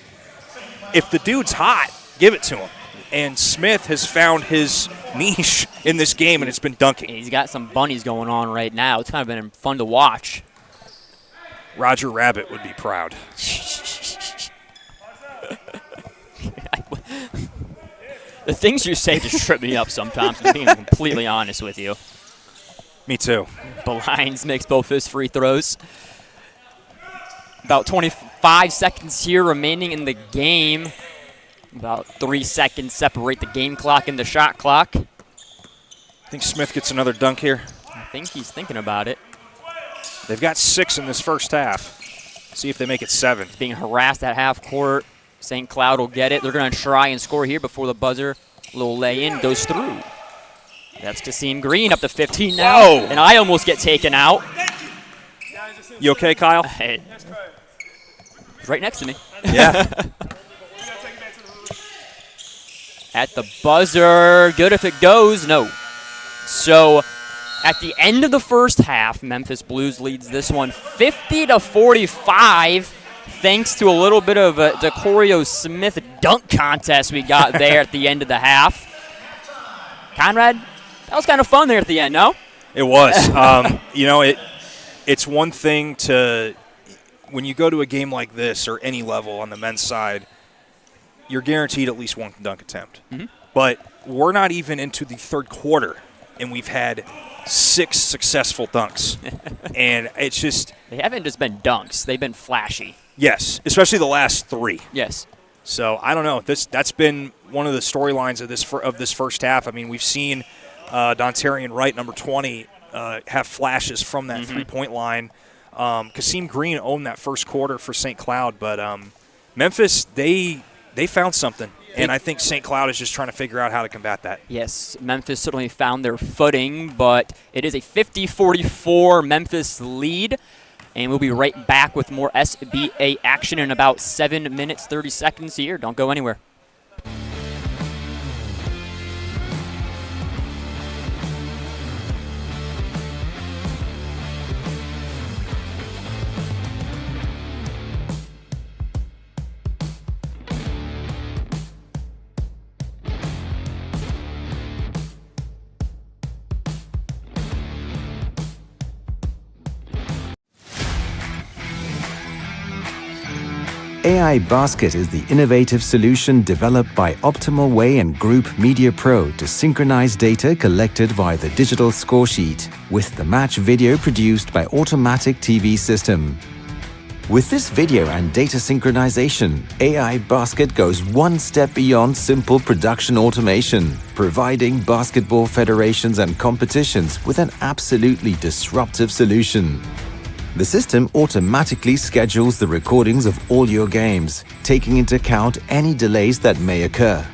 B: if the dude's hot, give it to him. And Smith has found his niche in this game, and it's been dunking.
A: He's got some bunnies going on right now. It's kind of been fun to watch.
B: Roger Rabbit would be proud.
A: The things you say just trip me up sometimes, I'm being completely honest with you.
B: Me too.
A: Belines makes both his free throws. About 25 seconds here remaining in the game. About 3 seconds separate the game clock and the shot clock.
B: I think Smith gets another dunk here.
A: I think he's thinking about it.
B: They've got 6 in this first half. See if they make it 7.
A: Being harassed at half court. St. Cloud will get it. They're going to try and score here before the buzzer. Little lay-in goes through. That's Kasim Green up to 15 now.
B: Whoa.
A: And I almost get taken out.
B: You okay, Kyle?
A: Hey. He's right next to me.
B: Yeah.
A: At the buzzer. Good if it goes. No. So at the end of the first half, Memphis Blues leads this one 50-45, thanks to a little bit of a DeCorio Smith dunk contest we got there at the end of the half. Conrad, that was kind of fun there at the end, no?
B: It was. It's one thing to when you go to a game like this or any level on the men's side, you're guaranteed at least one dunk attempt.
A: Mm-hmm.
B: But we're not even into the third quarter, and we've had 6 successful dunks. And it's just –
A: They haven't just been dunks. They've been flashy.
B: yes, especially the last 3.
A: Yes.
B: So I don't know. That's been one of the storylines of this first half. I mean, we've seen Dontarian Wright, number 20, have flashes from that 3-point line. Kasim Green owned that first quarter for St. Cloud, but Memphis, they found something, and I think St. Cloud is just trying to figure out how to combat that.
A: Yes, Memphis certainly found their footing, but it is a 50-44 Memphis lead. And we'll be right back with more SBA action in about 7 minutes, 30 seconds here. Don't go anywhere.
C: AI Basket is the innovative solution developed by Optimal Way and Group Media Pro to synchronize data collected via the digital score sheet with the match video produced by Automatic TV System. With this video and data synchronization, AI Basket goes one step beyond simple production automation, providing basketball federations and competitions with an absolutely disruptive solution. The system automatically schedules the recordings of all your games, taking into account any delays that may occur.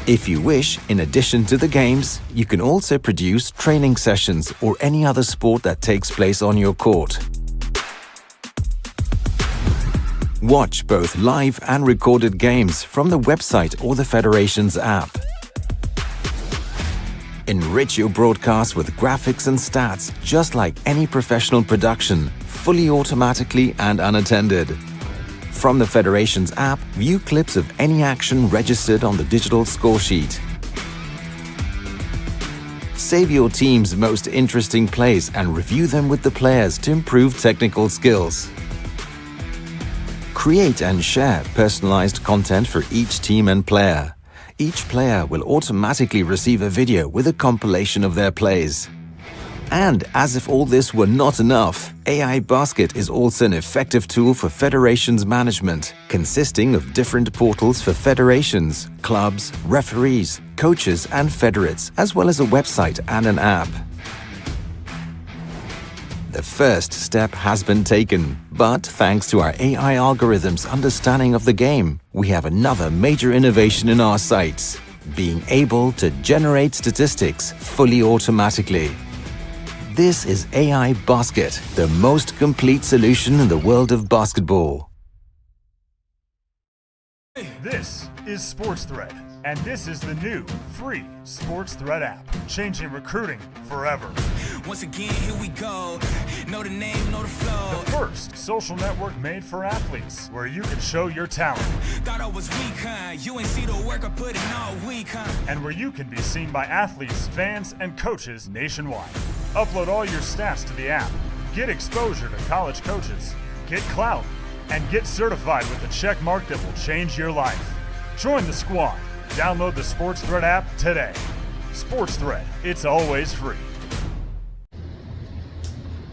C: If you wish, in addition to the games, you can also produce training sessions or any other sport that takes place on your court. Watch both live and recorded games from the website or the Federation's app. Enrich your broadcast with graphics and stats just like any professional production, fully automatically and unattended. From the Federation's app, view clips of any action registered on the digital score sheet. Save your team's most interesting plays and review them with the players to improve technical skills. Create and share personalized content for each team and player. Each player will automatically receive a video with a compilation of their plays. And as if all this were not enough, AI Basket is also an effective tool for federations management, consisting of different portals for federations, clubs, referees, coaches, and federates, as well as a website and an app. The first step has been taken, but thanks to our AI algorithms' understanding of the game, we have another major innovation in our sights: being able to generate statistics fully automatically. This is AI Basket, the most complete solution in the world of basketball.
D: This is SportsThread, and this is the new free SportsThread app, changing recruiting forever.
E: Once again, here we go. Know the name, know the flow.
D: The first social network made for athletes, where you can show your talent.
E: Thought I was weak, huh? You ain't see the work I put in all week, huh?
D: And where you can be seen by athletes, fans, and coaches nationwide. Upload all your stats to the app. Get exposure to college coaches. Get clout. And get certified with a check mark that will change your life. Join the squad. Download the SportsThread app today. SportsThread, it's always free.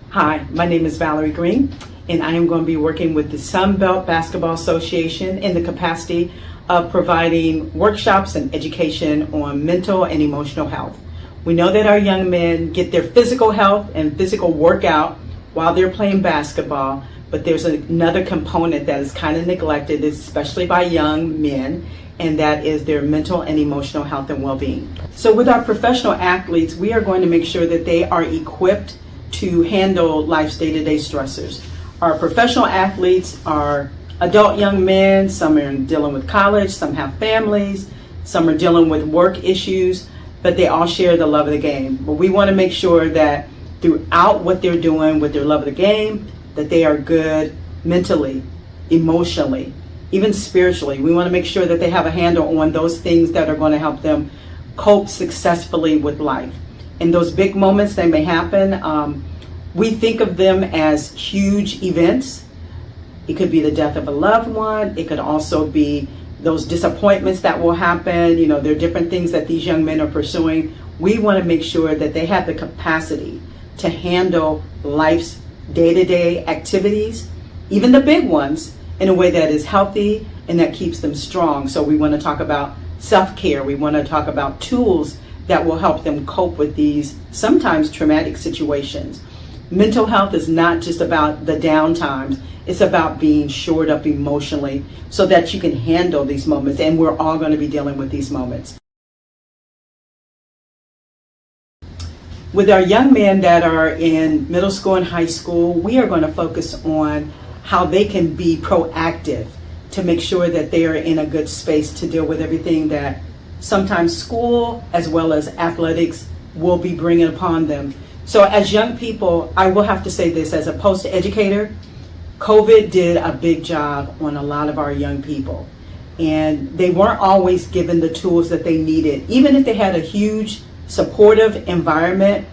F: Hi, my name is Valerie Green, and I am going to be working with the Sunbelt Basketball Association in the capacity of providing workshops and education on mental and emotional health. We know that our young men get their physical health and physical workout while they're playing basketball, but there's another component that is kind of neglected, especially by young men, and that is their mental and emotional health and well-being. So with our professional athletes, we are going to make sure that they are equipped to handle life's day-to-day stressors. Our professional athletes are adult young men, some are dealing with college, some have families, some are dealing with work issues, but they all share the love of the game. But we want to make sure that throughout what they're doing with their love of the game, that they are good mentally, emotionally, even spiritually. We want to make sure that they have a handle on those things that are going to help them cope successfully with life. In those big moments that may happen, we think of them as huge events, It could be the death of a loved one. It could also be those disappointments that will happen. You know, there are different things that these young men are pursuing. We want to make sure that they have the capacity to handle life's day-to-day activities, even the big ones, in a way that is healthy and that keeps them strong. So we want to talk about self-care. We want to talk about tools that will help them cope with these sometimes traumatic situations. Mental health is not just about the down times. It's about being shored up emotionally so that you can handle these moments, and we're all going to be dealing with these moments. With our young men that are in middle school and high school, we are going to focus on how they can be proactive to make sure that they are in a good space to deal with everything that sometimes school as well as athletics will be bringing upon them. So as young people, I will have to say this, as a post-educator, COVID did a big job on a lot of our young people. And they weren't always given the tools that they needed. Even if they had a huge supportive environment,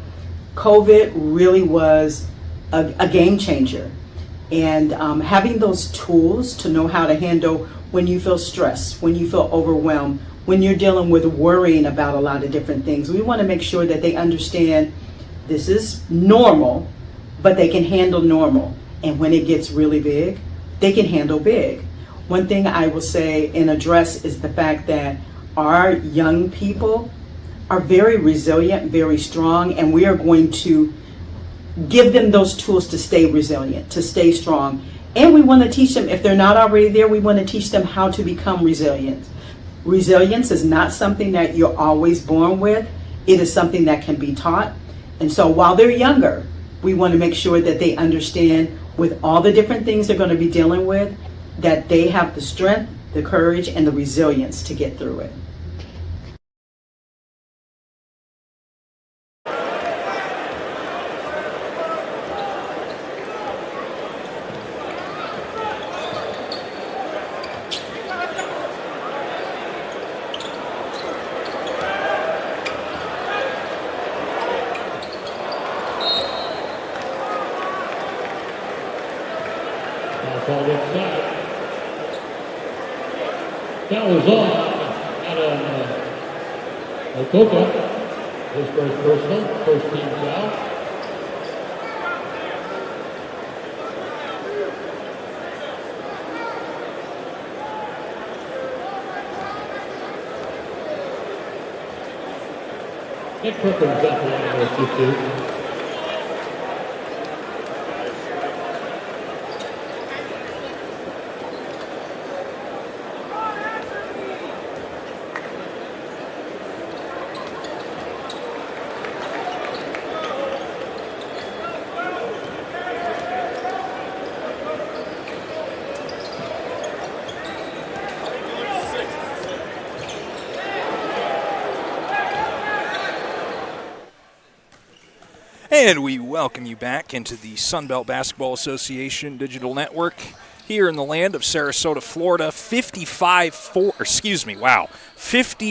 F: COVID really was a game changer. And having those tools to know how to handle when you feel stressed, when you feel overwhelmed, when you're dealing with worrying about a lot of different things, we want to make sure that they understand this is normal, but they can handle normal. And when it gets really big, they can handle big. One thing I will say and address is the fact that our young people are very resilient, very strong, and we are going to give them those tools to stay resilient, to stay strong. And we want to teach them, if they're not already there, we want to teach them how to become resilient. Resilience is not something that you're always born with. It is something that can be taught. And so while they're younger, we want to make sure that they understand, with all the different things they're going to be dealing with, that they have the strength, the courage, and the resilience to get through it.
G: Called inside. That was off. Adam Okoka. His first personal, first team foul. Nick Perkins up on the 2-2.
B: And we welcome you back into the Sunbelt Basketball Association Digital Network here in the land of Sarasota, Florida. 50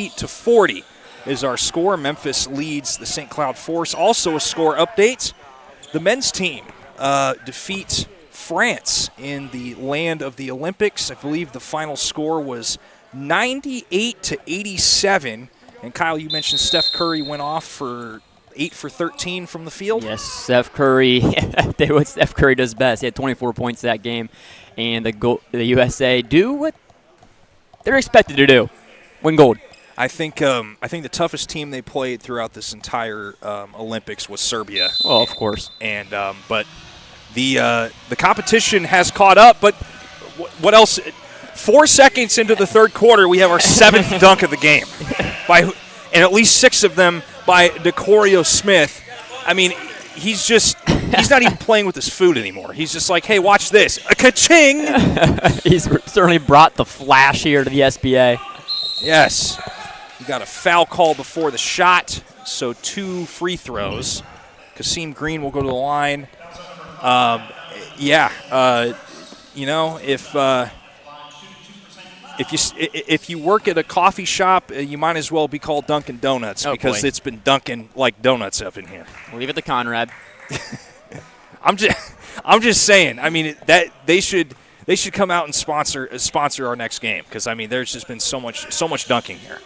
B: to 40 is our score. Memphis leads the St. Cloud Force. Also a score update. The men's team defeats France in the land of the Olympics. I believe the final score was 98 to 87. And Kyle, you mentioned Steph Curry went off for 8 for 13 from the field.
A: Yes, Steph Curry. What Steph Curry does best. He had 24 points that game, and the USA do what they're expected to do: win gold.
B: I think the toughest team they played throughout this entire Olympics was Serbia.
A: Well, of course.
B: And but the competition has caught up. But what else? 4 seconds into the third quarter, we have our 7th dunk of the game, and at least 6 of them by Decorio Smith. I mean, he's not even playing with his food anymore. He's just like, hey, watch this. A ka-ching!
A: He's certainly brought the flash here to the SBA.
B: Yes. We got a foul call before the shot, so 2 free throws. Kasim Green will go to the line. If you work at a coffee shop, you might as well be called Dunkin' Donuts because it's been dunking like donuts up in here.
A: Leave it to Conrad.
B: I'm just saying. I mean, that they should they should come out and sponsor our next game because, I mean, there's just been so much dunking here.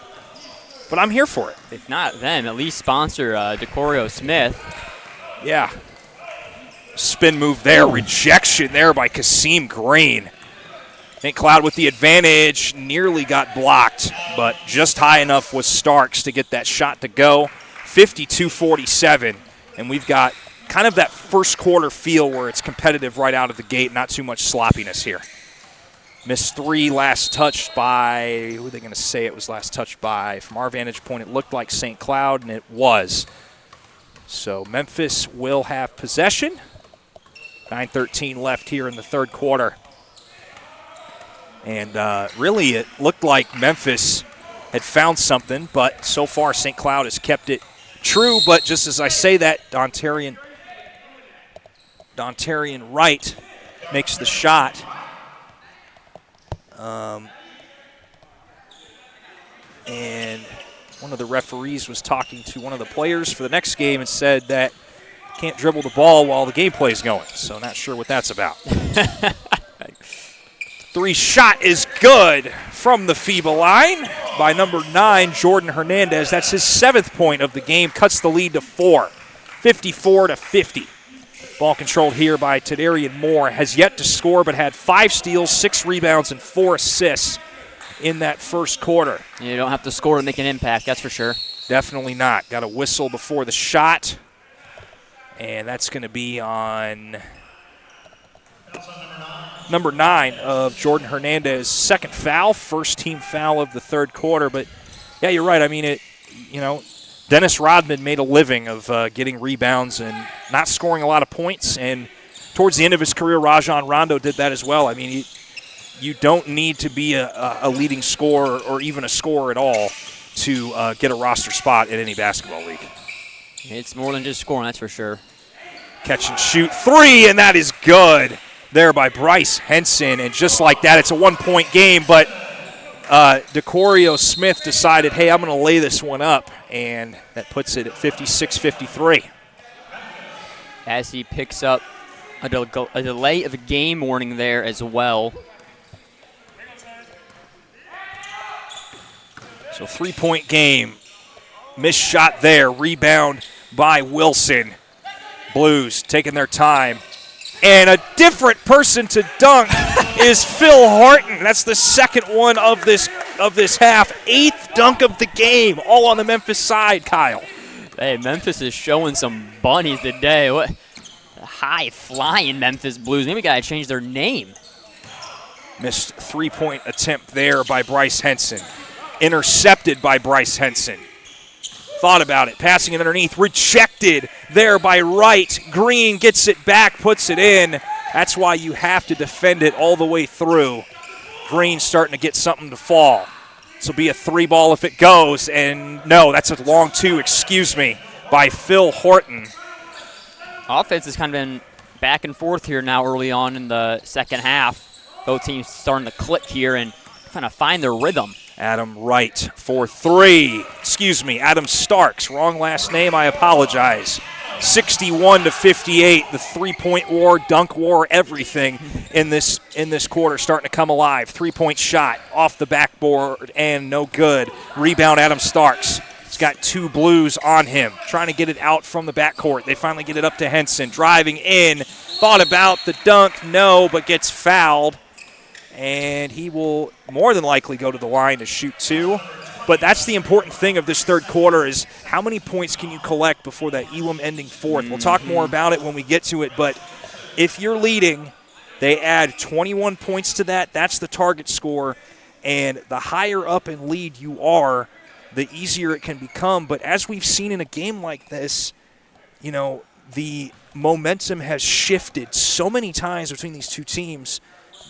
B: But I'm here for it.
A: If not them, at least sponsor DeCorio Smith.
B: Yeah. Spin move there. Rejection there by Kasim Green. St. Cloud with the advantage. Nearly got blocked, but just high enough was Starks to get that shot to go. 52-47. And we've got kind of that first quarter feel where it's competitive right out of the gate. Not too much sloppiness here. Missed three, last touched by, who are they going to say it was last touched by? From our vantage point, it looked like St. Cloud, and it was. So Memphis will have possession. 9:13 left here in the third quarter. And really it looked like Memphis had found something, but so far St. Cloud has kept it true. But just as I say that, Dontarian Wright makes the shot. And one of the referees was talking to one of the players for the next game and said that can't dribble the ball while the gameplay is going. So not sure what that's about. Three shot is good from the FIBA line by number 9, Jordan Hernandez. That's his 7th point of the game. Cuts the lead to 4, 54-50. Ball controlled here by Tadarian Moore. Has yet to score but had 5 steals, 6 rebounds, and 4 assists in that first quarter.
A: You don't have to score to make an impact, that's for sure.
B: Definitely not. Got a whistle before the shot. And that's going to be on number 9 of Jordan Hernandez. Second foul, first team foul of the third quarter. But, yeah, you're right. I mean, Dennis Rodman made a living of getting rebounds and not scoring a lot of points. And towards the end of his career, Rajon Rondo did that as well. I mean, you don't need to be a leading scorer or even a scorer at all to get a roster spot in any basketball league.
A: It's more than just scoring, that's for sure.
B: Catch and shoot 3, and that is good there by Bryce Henson. And just like that, it's a 1-point game, but DeCorio Smith decided, hey, I'm going to lay this one up, and that puts it at 56-53.
A: As he picks up a delay of a game warning there as well.
B: So 3-point game. Missed shot there. Rebound by Wilson. Blues taking their time. And a different person to dunk is Phil Horton. That's the second one of this half. 8th dunk of the game, all on the Memphis side, Kyle.
A: Hey, Memphis is showing some bunnies today. What high-flying Memphis Blues. Maybe got to change their name.
B: Missed 3-point attempt there by Bryce Henson. Intercepted by Bryce Henson. Thought about it, passing it underneath, rejected there by Wright. Green gets it back, puts it in. That's why you have to defend it all the way through. Green starting to get something to fall. This will be a 3-ball if it goes, and no, that's a long 2, excuse me, by Phil Horton.
A: Offense has kind of been back and forth here now early on in the second half. Both teams starting to click here and trying to find their rhythm.
B: Adam Wright for 3. Adam Starks. Wrong last name, I apologize. 61-58. The 3-point war, dunk war, everything in this quarter starting to come alive. 3-point shot off the backboard and no good. Rebound Adam Starks. He's got 2 Blues on him. Trying to get it out from the backcourt. They finally get it up to Henson. Driving in. Thought about the dunk. No, but gets fouled. And he will more than likely go to the line to shoot 2. But that's the important thing of this third quarter is how many points can you collect before that Elam ending 4th. We'll talk more about it when we get to it. But if you're leading, they add 21 points to that. That's the target score. And the higher up in lead you are, the easier it can become. But as we've seen in a game like this, the momentum has shifted so many times between these two teams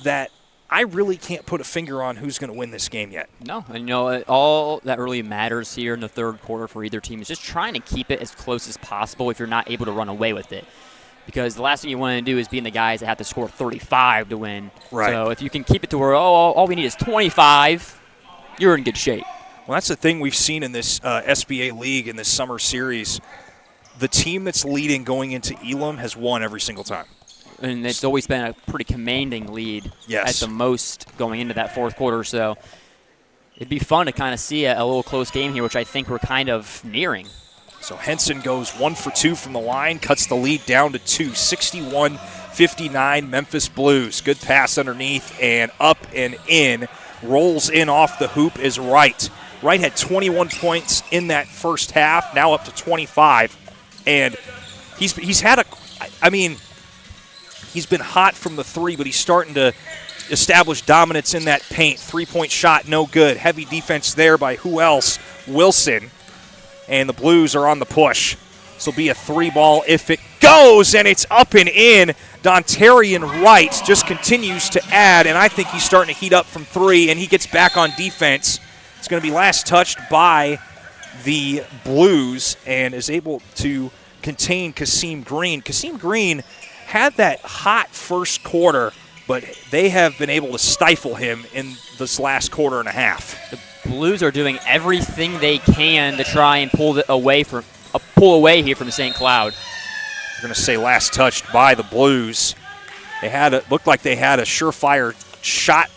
B: that I really can't put a finger on who's going to win this game yet.
A: No, and all that really matters here in the third quarter for either team is just trying to keep it as close as possible if you're not able to run away with it. Because the last thing you want to do is being the guys that have to score 35 to win.
B: Right.
A: So if you can keep it to where, all we need is 25, you're in good shape.
B: Well, that's the thing we've seen in this SBA league in this summer series. The team that's leading going into Elam has won every single time.
A: and it's always been a pretty commanding lead
B: Yes.
A: at the most going into that fourth quarter. So it'd be fun to kind of see a little close game here, which I think we're kind of nearing.
B: So Henson goes 1 for 2 from the line, cuts the lead down to 2, 61-59 Memphis Blues. Good pass underneath and up and in. Rolls in off the hoop is Wright. Wright had 21 points in that first half, now up to 25. And he's had he's been hot from the three, but he's starting to establish dominance in that paint. 3-point shot, no good. Heavy defense there by who else? Wilson. And the Blues are on the push. This will be a 3-ball if it goes, and it's up and in. Dontarian Wright just continues to add, and I think he's starting to heat up from 3, and he gets back on defense. It's going to be last touched by the Blues and is able to contain Kasim Green. Kasim Green had that hot first quarter, but they have been able to stifle him in this last quarter and a half.
A: The Blues are doing everything they can to try and pull away here from St. Cloud.
B: We're going to say last touched by the Blues. Looked like they had a surefire shot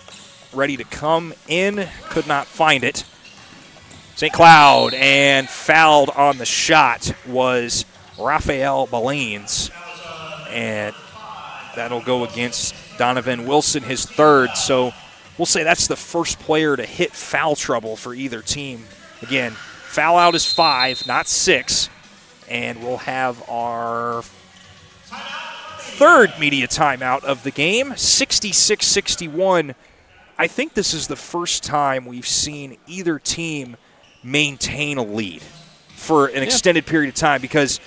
B: ready to come in. Could not find it. St. Cloud, and fouled on the shot was Raphael Bellines. And that'll go against Donovan Wilson, his third. So we'll say that's the first player to hit foul trouble for either team. Again, foul out is 5, not 6. And we'll have our third media timeout of the game, 66-61. I think this is the first time we've seen either team maintain a lead for an extended period of time because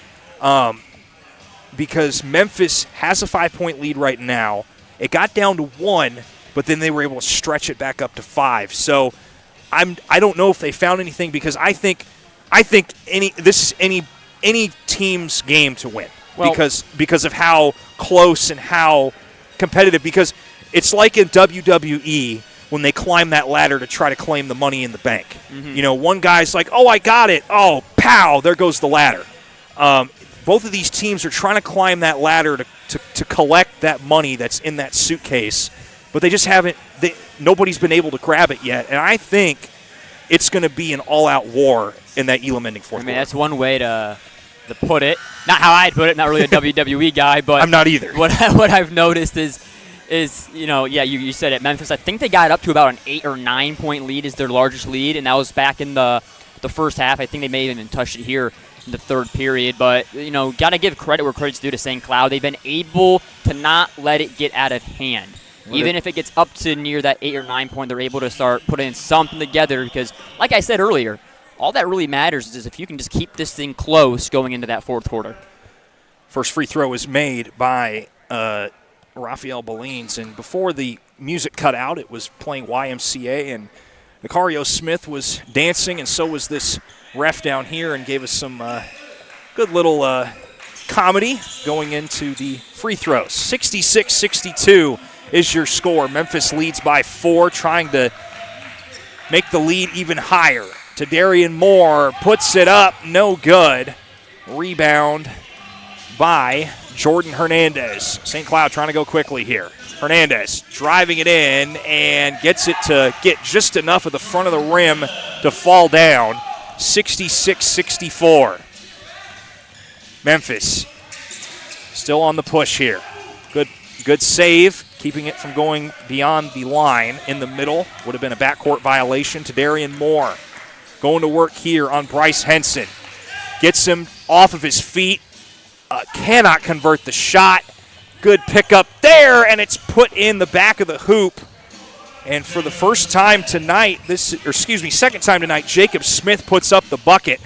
B: Memphis has a 5-point lead right now. It got down to 1, but then they were able to stretch it back up to 5. So I don't know if they found anything because I think this is any team's game to win because of how close and how competitive. Because it's like in WWE when they climb that ladder to try to claim the money in the bank. Mm-hmm. You know, one guy's like, "Oh, I got it." Oh, pow! There goes the ladder. Both of these teams are trying to climb that ladder to collect that money that's in that suitcase, but they just haven't. Nobody's been able to grab it yet, and I think it's going to be an all-out war in that Elam-ending fourth quarter.
A: That's one way to put it. Not how I'd put it. Not really a WWE guy, but
B: I'm not either.
A: What I've noticed is you said it. Memphis, I think they got up to about an 8 or 9 point lead is their largest lead, and that was back in the first half. I think they may have even touched it here in the third period. But got to give credit where credit's due to St. Cloud. They've been able to not let it get out of hand. Even if it gets up to near that 8 or 9 point, they're able to start putting something together because, like I said earlier, all that really matters is if you can just keep this thing close going into that fourth quarter.
B: First free throw is made by Raphael Bellines, and before the music cut out, it was playing YMCA, and Nicario Smith was dancing, and so was this ref down here, and gave us some good little comedy going into the free throws. 66-62 is your score. Memphis leads by 4, trying to make the lead even higher. Tadarian Moore puts it up, no good. Rebound by Jordan Hernandez. St. Cloud trying to go quickly here. Hernandez driving it in and gets it to get just enough of the front of the rim to fall down. 66-64. Memphis still on the push here. Good save, keeping it from going beyond the line in the middle. Would have been a backcourt violation. Tadarian Moore going to work here on Bryce Henson. Gets him off of his feet. Cannot convert the shot. Good pickup there, and it's put in the back of the hoop. And for the first time tonight, second time tonight, Jacob Smith puts up the bucket.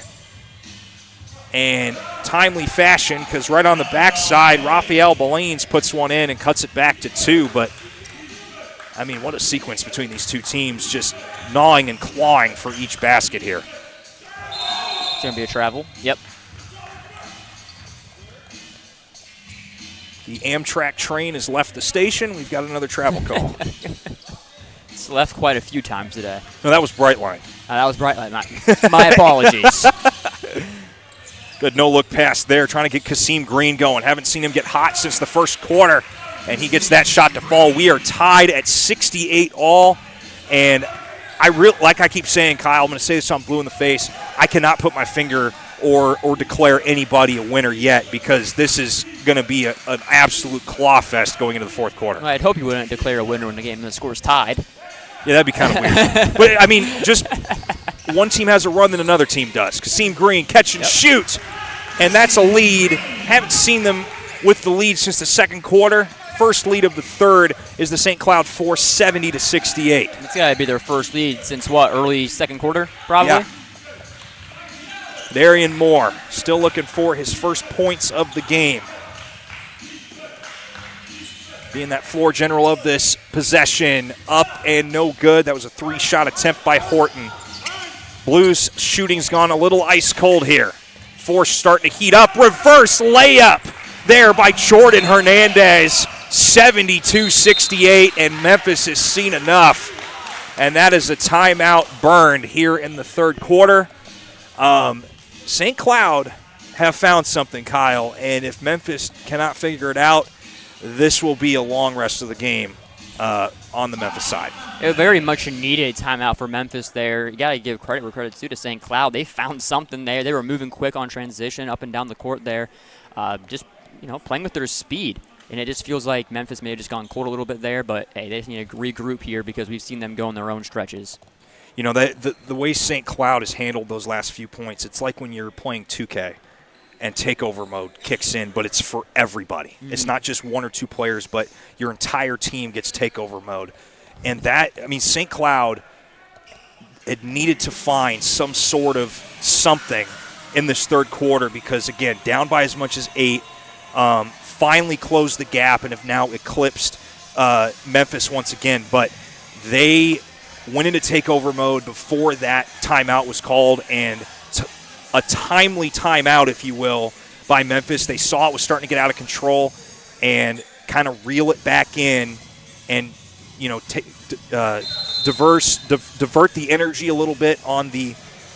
B: And timely fashion, because right on the backside, Raphael Bellines puts one in and cuts it back to 2. But, I mean, what a sequence between these two teams, just gnawing and clawing for each basket here.
A: It's going to be a travel. Yep.
B: The Amtrak train has left the station. We've got another travel call.
A: It's left quite a few times today.
B: No, that was Brightline.
A: That was Brightline. My apologies.
B: Good no-look pass there, trying to get Kasim Green going. Haven't seen him get hot since the first quarter, and he gets that shot to fall. We are tied at 68 all, and like I keep saying, Kyle, I'm going to say this on Blue in the Face, I cannot put my finger or declare anybody a winner yet, because this is going to be an absolute claw fest going into the fourth quarter.
A: Well, I'd hope you wouldn't declare a winner when the game and the score's tied.
B: Yeah, that'd be kind of weird. But, I mean, just one team has a run than another team does. Kasim Green, catch and shoot, and that's a lead. Haven't seen them with the lead since the second quarter. First lead of the third is the St. Cloud 4, 70-68.
A: It's got to be their first lead since, what, early second quarter, probably?
B: Yeah. Darian Moore still looking for his first points of the game. Being that floor general of this possession, up and no good. That was a 3-shot attempt by Horton. Blues shooting's gone a little ice cold here. Force starting to heat up. Reverse layup there by Jordan Hernandez. 72-68, and Memphis has seen enough. And that is a timeout burned here in the third quarter. St. Cloud have found something, Kyle, and if Memphis cannot figure it out, this will be a long rest of the game on the Memphis side.
A: It was very much a needed timeout for Memphis there. You got to give credit where credit's due to St. Cloud. They found something there. They were moving quick on transition up and down the court there, just playing with their speed. And it just feels like Memphis may have just gone cold a little bit there, but, hey, they just need to regroup here because we've seen them go in their own stretches.
B: You know, the way St. Cloud has handled those last few points, it's like when you're playing 2K and takeover mode kicks in, but it's for everybody. Mm-hmm. It's not just one or two players, but your entire team gets takeover mode. And St. Cloud had needed to find some sort of something in this third quarter because, again, down by as much as 8, finally closed the gap and have now eclipsed Memphis once again. But they went into takeover mode before that timeout was called, and a timely timeout, if you will, by Memphis. They saw it was starting to get out of control and kind of reel it back in and, divert the energy a little bit on the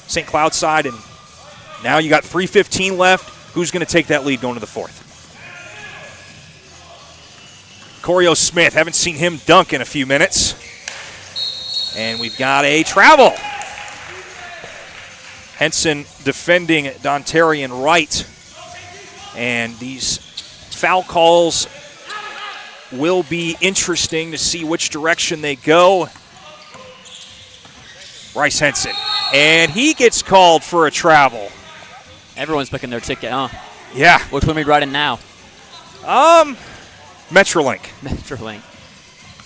B: St. Cloud side. And now you got 3:15 left. Who's going to take that lead going to the fourth? Corio Smith, haven't seen him dunk in a few minutes. And we've got a travel. Henson defending Dontarian Wright. And these foul calls will be interesting to see which direction they go. Bryce Henson. And he gets called for a travel.
A: Everyone's picking their ticket, huh?
B: Yeah.
A: Which one are we riding now?
B: Metrolink.
A: Metrolink.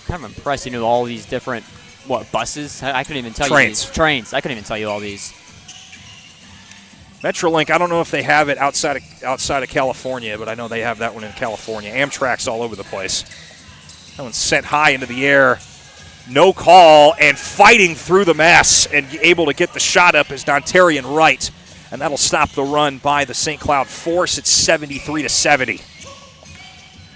A: Kind of impressed, all these different, buses? I couldn't even tell
B: Trains.
A: you these. Trains. I couldn't even tell you all these.
B: Metrolink, I don't know if they have it outside of California, but I know they have that one in California. Amtrak's all over the place. That one's sent high into the air. No call, and fighting through the mess and able to get the shot up is Dontarian Wright. And that'll stop the run by the St. Cloud Force. It's 73-70.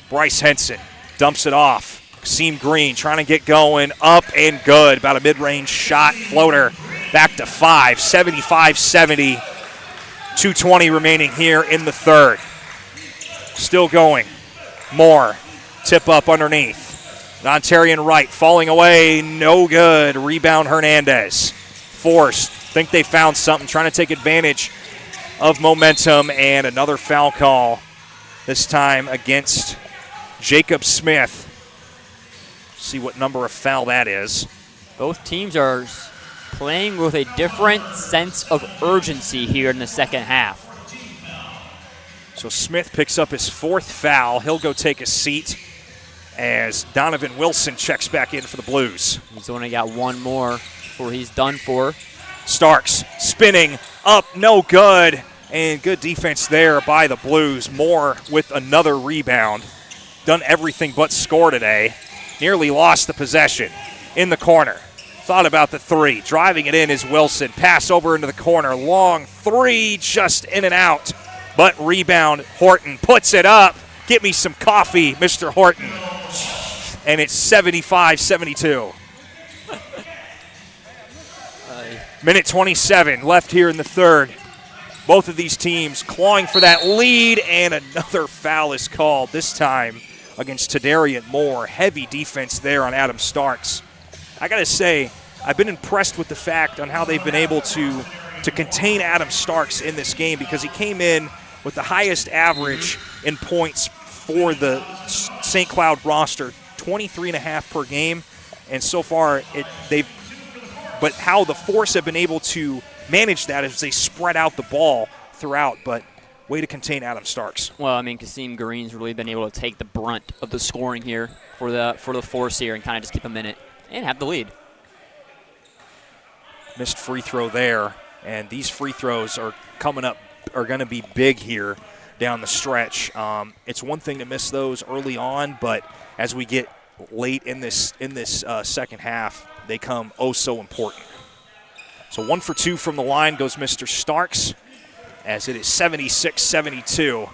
B: Bryce Henson dumps it off. Kasim Green trying to get going. Up and good. About a mid-range shot. Floater back to 5. 75-70. 2:20 remaining here in the third. Still going. Moore. Tip up underneath. Dontarian Wright falling away. No good. Rebound Hernandez. Forced. Think they found something. Trying to take advantage of momentum. And another foul call. This time against Jacob Smith. See what number of foul that is.
A: Both teams are playing with a different sense of urgency here in the second half.
B: So Smith picks up his fourth foul. He'll go take a seat as Donovan Wilson checks back in for the Blues.
A: He's only got one more before he's done for.
B: Starks spinning up, no good. And good defense there by the Blues. Moore with another rebound. Done everything but score today. Nearly lost the possession in the corner. Thought about the three. Driving it in is Wilson. Pass over into the corner. Long three, just in and out. But rebound, Horton puts it up. Get me some coffee, Mr. Horton. And it's 75-72. Minute 27 left here in the third. Both of these teams clawing for that lead, and another foul is called, this time against Tadarian Moore. Heavy defense there on Adam Starks. I got to say, I've been impressed with the fact on how they've been able to contain Adam Starks in this game, because he came in with the highest average in points for the St. Cloud roster, 23.5 per game, and so far but how the Force have been able to manage that as they spread out the ball throughout, but way to contain Adam Starks.
A: Well, I mean, Kasim Green's really been able to take the brunt of the scoring here for the Force here and kind of just keep them in it and have the lead.
B: Missed free throw there, and these free throws are coming up, are going to be big here down the stretch. It's one thing to miss those early on, but as we get late in this second half, they come oh so important. So 1 for 2 from the line goes Mr. Starks, as it is 76-72.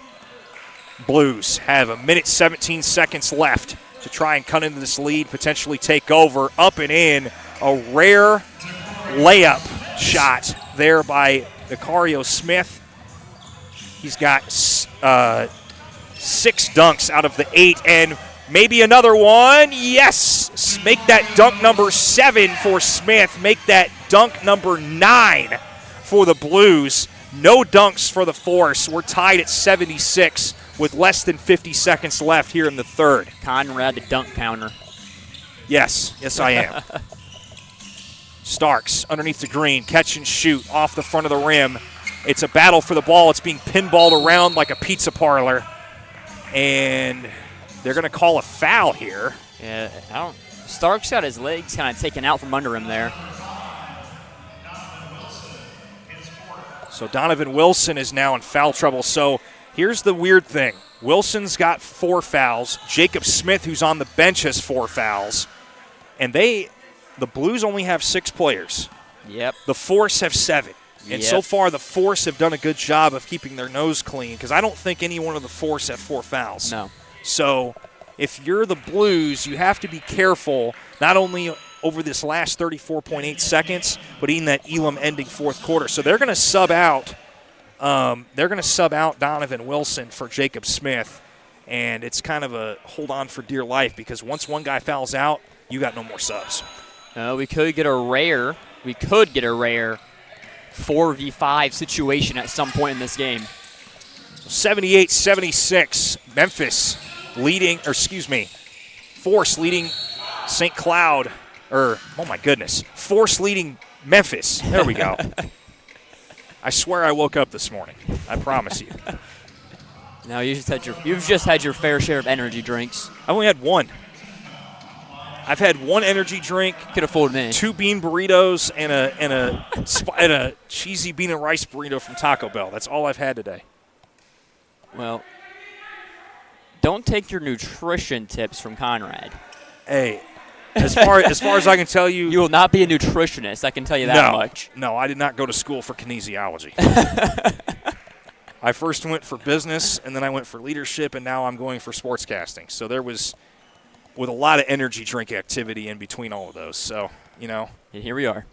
B: Blues have 1:17 seconds left to try and cut into this lead, potentially take over. Up and in, a rare layup shot there by Vicario Smith. He's got 6 dunks out of the 8, and maybe another one. Yes, make that dunk number 7 for Smith. Make that dunk number 9 for the Blues. No dunks for the Force. We're tied at 76 with less than 50 seconds left here in the third.
A: Conrad, the dunk counter.
B: Yes, I am. Starks underneath the green, catch and shoot off the front of the rim. It's a battle for the ball. It's being pinballed around like a pizza parlor. And they're going to call a foul here.
A: Yeah, Starks got his legs kind of taken out from under him there.
B: So Donovan Wilson is now in foul trouble. So here's the weird thing. Wilson's got 4 fouls. Jacob Smith, who's on the bench, has 4 fouls. And the Blues only have 6 players.
A: Yep.
B: The Force have 7. And so far, the Force have done a good job of keeping their nose clean, because I don't think any one of the Force have 4 fouls.
A: No.
B: So if you're the Blues, you have to be careful, not only over this last 34.8 seconds, but in that Elam ending fourth quarter. So they're going to sub out. Donovan Wilson for Jacob Smith, and it's kind of a hold on for dear life, because once one guy fouls out, you got no more subs.
A: We could get a rare 4v5 situation at some point in this game.
B: 78-76. Memphis Force leading St. Cloud. Force leading Memphis. There we go. I swear I woke up this morning. I promise you.
A: Now you've just had your fair share of energy drinks.
B: I only had one. I've had one energy drink.
A: Could have fooled me.
B: 2 bean burritos and a cheesy bean and rice burrito from Taco Bell. That's all I've had today.
A: Well, don't take your nutrition tips from Conrad.
B: Hey, as far as I can tell you,
A: you will not be a nutritionist. I can tell you that much.
B: No, I did not go to school for kinesiology. I first went for business, and then I went for leadership, and now I'm going for sportscasting. So there was, with a lot of energy drink activity in between all of those. So,
A: And here we are.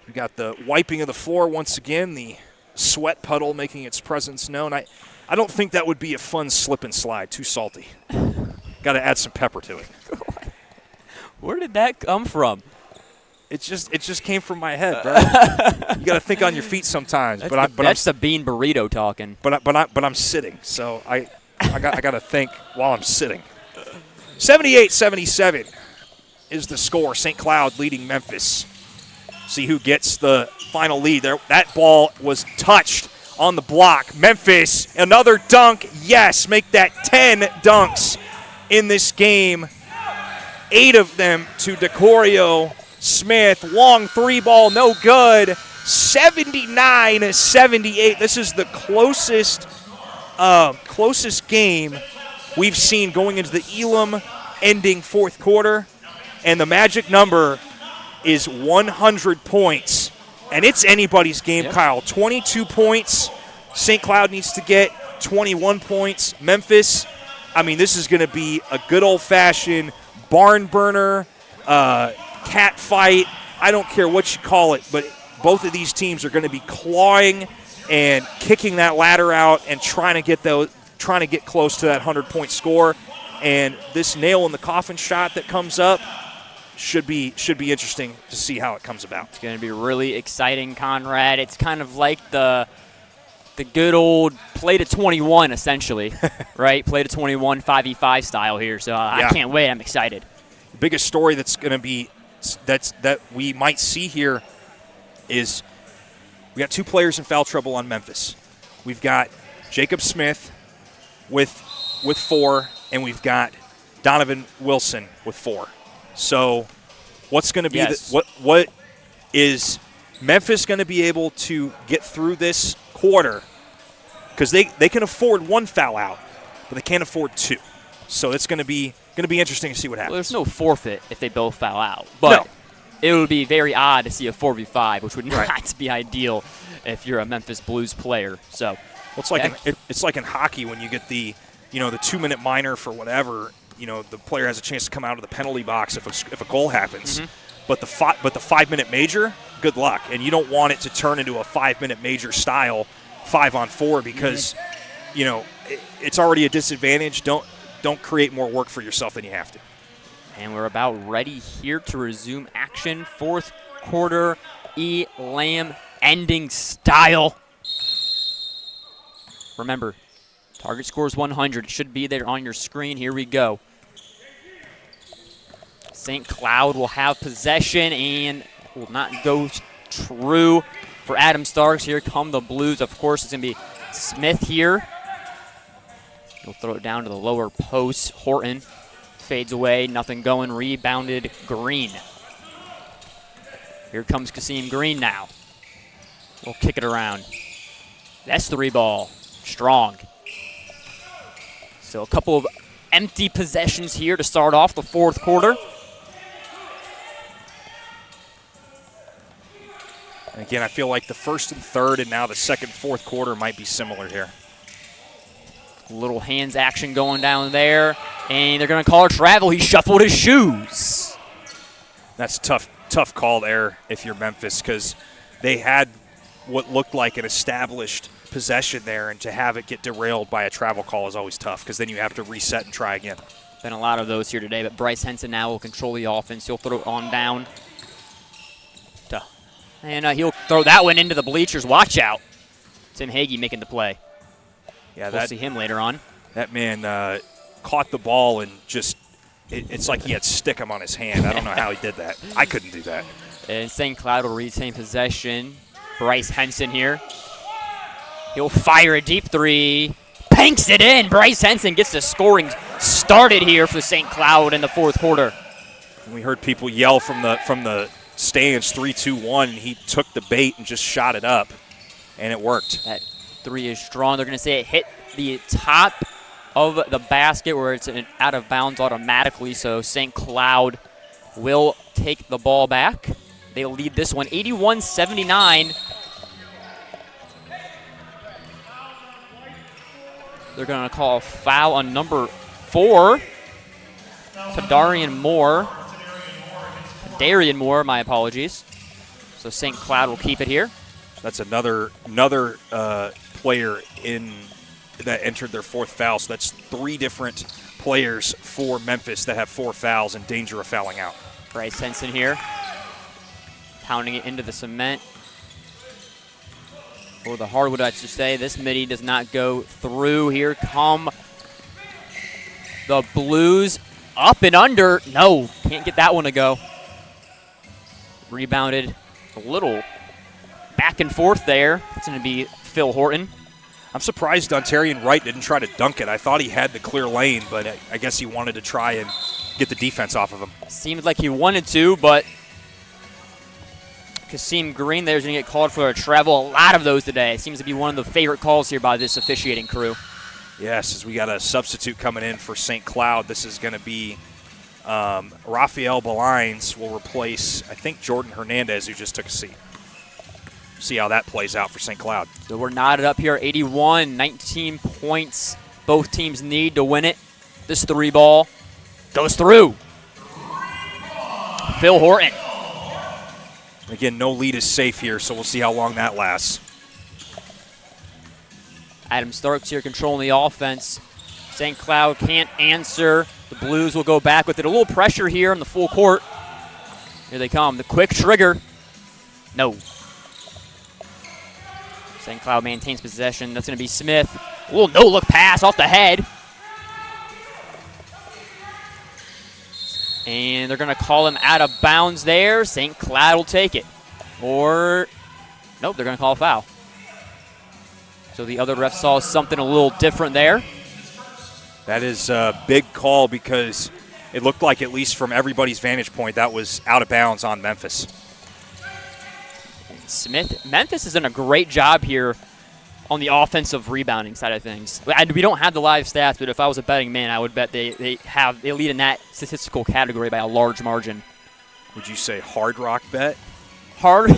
B: We got the wiping of the floor once again, the sweat puddle making its presence known. I don't think that would be a fun slip and slide. Too salty. Got to add some pepper to it.
A: Where did that come from?
B: It just came from my head, bro. You got to think on your feet sometimes.
A: That's the bean burrito talking.
B: But I'm sitting, so I got to think while I'm sitting. 78-77 is the score. St. Cloud leading Memphis. See who gets the final lead there. That ball was touched on the block. Memphis, another dunk. Yes, make that 10 dunks in this game. 8 of them to DeCorio Smith. Long 3 ball, no good. 79-78. This is the closest game we've seen going into the Elam ending fourth quarter, and the magic number is 100 points. And it's anybody's game, yep. Kyle. 22 points. St. Cloud needs to get 21 points. Memphis, this is going to be a good old-fashioned barn burner, cat fight. I don't care what you call it, but both of these teams are going to be clawing and kicking that ladder out and trying to get close to that 100-point score. And this nail in the coffin shot that comes up should be interesting to see how it comes about.
A: It's going to be really exciting, Conrad. It's kind of like the good old play to 21, essentially, right? Play to 21, 5v5 style here. So I can't wait. I'm excited.
B: The biggest story that's going to be that we might see here is we got 2 players in foul trouble on Memphis. We've got Jacob Smith with 4, and we've got Donovan Wilson with 4. So what's going to be what is Memphis going to be able to get through this quarter? Because they can afford 1 foul out, but they can't afford 2. So it's going to be interesting to see what happens.
A: Well, there's no forfeit if they both foul out, but it would be very odd to see a 4v5, which would not be ideal if you're a Memphis Blues player. So
B: it's like in hockey when you get the 2-minute minor for whatever. The player has a chance to come out of the penalty box if a goal happens.
A: Mm-hmm.
B: But the 5-minute major, good luck, and you don't want it to turn into a 5-minute major style 5-on-4 because it's already a disadvantage. Don't create more work for yourself than you have to.
A: And we're about ready here to resume action. 4th quarter, Elam ending style. Remember, target score is 100. It should be there on your screen. Here we go. St. Cloud will have possession and will not go true for Adam Starks. Here come the Blues. Of course, it's going to be Smith here. He'll throw it down to the lower post. Horton fades away. Nothing going. Rebounded Green. Here comes Kasim Green now. We'll kick it around. That's 3 ball. Strong. So a couple of empty possessions here to start off the 4th quarter.
B: Again, I feel like the 1st and 3rd and now the 2nd, 4th quarter might be similar here.
A: Little hands action going down there. And they're going to call a travel. He shuffled his shoes.
B: That's a tough call there if you're Memphis because they had what looked like an established possession there, and to have it get derailed by a travel call is always tough because then you have to reset and try again.
A: Been a lot of those here today, but Bryce Henson now will control the offense. He'll throw it on down. And he'll throw that one into the bleachers. Watch out. Tim Hagee making the play.
B: Yeah,
A: we'll see him later on.
B: That man caught the ball and just it's like he had stickum on his hand. I don't know how he did that. I couldn't do that.
A: And St. Cloud will retain possession. Bryce Henson here. He'll fire a deep 3. Panks it in. Bryce Henson gets the scoring started here for St. Cloud in the 4th quarter.
B: And we heard people yell from the stands 3-2-1. He took the bait and just shot it up, and it worked.
A: That 3 is strong. They're going to say it hit the top of the basket where it's out of bounds automatically, so St. Cloud will take the ball back. They lead this one 81-79. They're going to call a foul on number 4 to Darian Moore. My apologies. So St. Cloud will keep it here.
B: That's another player that entered their 4th foul. So that's 3 different players for Memphis that have 4 fouls in danger of fouling out.
A: Bryce Henson here, pounding it into the cement. Or the hardwood, I should say. This midi does not go through. Here come the Blues. Up and under. No, can't get that one to go. Rebounded a little back and forth there. It's going to be Phil Horton.
B: I'm surprised Dontarian Wright didn't try to dunk it. I thought he had the clear lane, but I guess he wanted to try and get the defense off of him.
A: Seemed like he wanted to, but Kasim Green there's going to get called for a travel. A lot of those today. It seems to be one of the favorite calls here by this officiating crew.
B: Yes, as we got a substitute coming in for St. Cloud. This is going to be Rafael Belines will replace, I think, Jordan Hernandez, who just took a seat. See how that plays out for St. Cloud.
A: So we're knotted up here, 81, 19 points. Both teams need to win it. This 3 ball goes through. Phil Horton.
B: Again, no lead is safe here, so we'll see how long that lasts.
A: Adam Starks here controlling the offense. St. Cloud can't answer. The Blues will go back with it. A little pressure here in the full court. Here they come. The quick trigger. No. St. Cloud maintains possession. That's going to be Smith. A little no-look pass off the head. And they're going to call him out of bounds there. St. Cloud will take it. Or, nope, they're going to call a foul. So the other ref saw something a little different there.
B: That is a big call because it looked like, at least from everybody's vantage point, that was out of bounds on Memphis.
A: Memphis has done a great job here on the offensive rebounding side of things. We don't have the live stats, but if I was a betting man, I would bet they lead in that statistical category by a large margin.
B: Would you say Hard Rock Bet?
A: Hard,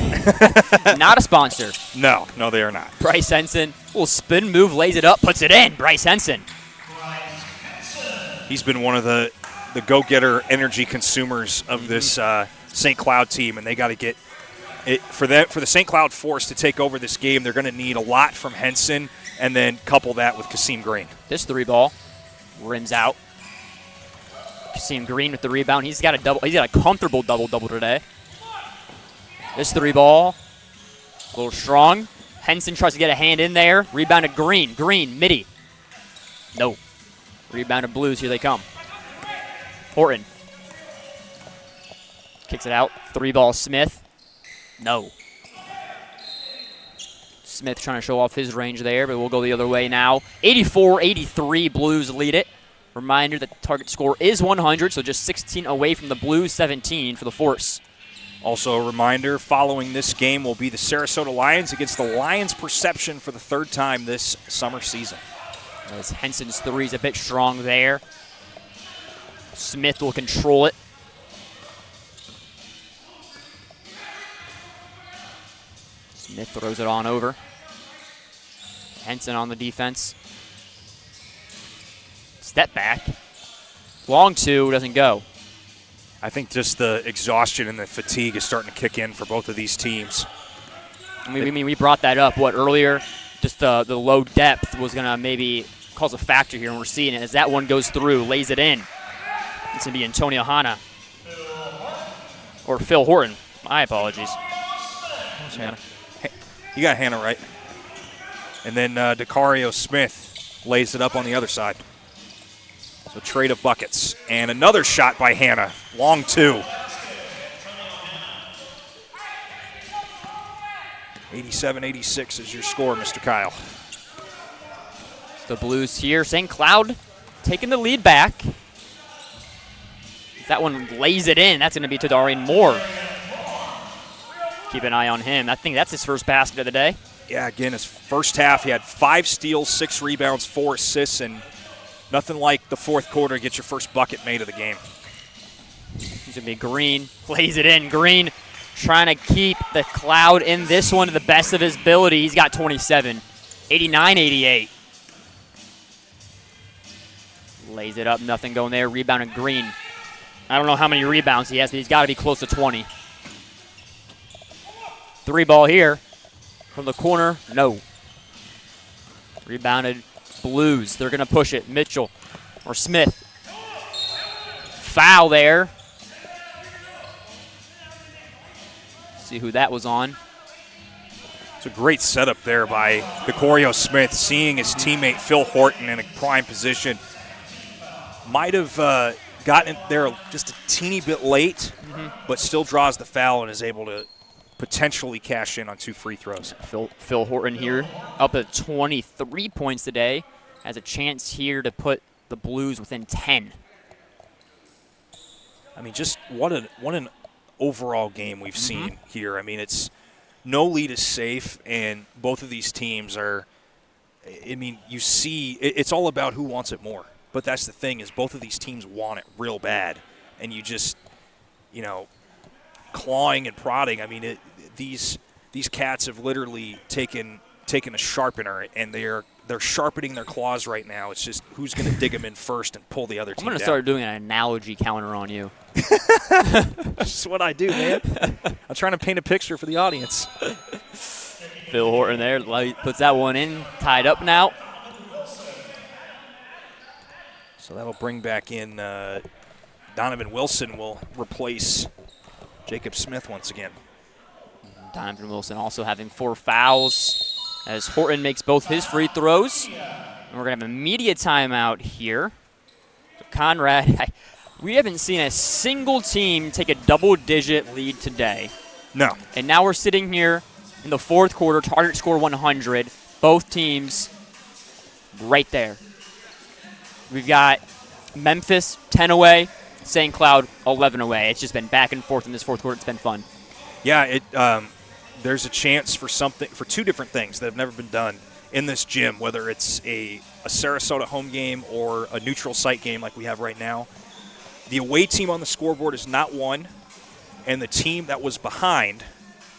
A: not a sponsor.
B: No, they are not.
A: Bryce Henson, little spin move, lays it up, puts it in. Bryce Henson.
B: He's been one of the go-getter energy consumers of this St. Cloud team, and they got to get it for the St. Cloud Force to take over this game. They're going to need a lot from Henson, and then couple that with Kasim Green.
A: This 3-ball rims out. Kasim Green with the rebound. He's got a comfortable double-double today. This 3-ball, a little strong. Henson tries to get a hand in there. Rebounded Green. Green, midi. No. Rebounded Blues. Here they come. Horton. Kicks it out. 3-ball Smith. No. Smith trying to show off his range there, but we'll go the other way now. 84-83, Blues lead it. Reminder that the target score is 100, so just 16 away from the Blues, 17 for the Force.
B: Also a reminder, following this game will be the Sarasota Lions against the Lions Perception for the third time this summer season.
A: As Henson's 3 is a bit strong there. Smith will control it. Smith throws it on over. Henson on the defense. Step back. Long 2, doesn't go.
B: I think just the exhaustion and the fatigue is starting to kick in for both of these teams.
A: We brought that up, earlier? Just the low depth was going to maybe cause a factor here, and we're seeing it as that one goes through, lays it in. It's going to be Antonio Hanna. Or Phil Horton. My apologies.
B: Hannah. You got Hannah right. And then Dacario Smith lays it up on the other side. So trade of buckets. And another shot by Hannah. Long 2. 87-86 is your score, Mr. Kyle.
A: The Blues here. St. Cloud taking the lead back. If that one lays it in, that's going to be Tadarian Moore. Keep an eye on him. I think that's his first basket of the day.
B: Yeah, again, his first half, he had 5 steals, 6 rebounds, 4 assists, and nothing like the fourth quarter to get your first bucket made of the game.
A: He's going to be Green. Lays it in. Green trying to keep the Cloud in this one to the best of his ability. He's got 27. 89-88. Lays it up. Nothing going there. Rebounded Green. I don't know how many rebounds he has, but he's got to be close to 20. 3-ball here. From the corner. No. Rebounded Blues. They're going to push it. Mitchell or Smith. Foul there. See who that was on.
B: It's a great setup there by Dacario Smith, seeing his teammate Phil Horton in a prime position. Might have gotten it there just a teeny bit late, but still draws the foul and is able to potentially cash in on 2 free throws.
A: Phil Horton here up at 23 points today. Has a chance here to put the Blues within 10.
B: I mean, just what an overall game we've seen here. I mean, it's no lead is safe, and both of these teams are, I mean, you see, it's all about who wants it more. But that's the thing, is both of these teams want it real bad. And you just, you know, clawing and prodding. I mean, these cats have literally taken a sharpener, and they're sharpening their claws right now. It's just who's going to dig them in first and pull the other team down.
A: I'm going to start doing an analogy counter on you.
B: That's just what I do, man. I'm trying to paint a picture for the audience.
A: Phil Horton there puts that one in, tied up now.
B: So that'll bring back in Donovan Wilson will replace Jacob Smith once again.
A: Donovan Wilson also having 4 fouls as Horton makes both his free throws. And we're going to have a media timeout here. So Conrad, we haven't seen a single team take a double-digit lead today.
B: No.
A: And now we're sitting here in the fourth quarter, target score 100. Both teams right there. We've got Memphis 10 away, St. Cloud 11 away. It's just been back and forth in this fourth quarter. It's been fun.
B: Yeah, there's a chance for 2 different things that have never been done in this gym, whether it's a Sarasota home game or a neutral site game like we have right now. The away team on the scoreboard is not won, and the team that was behind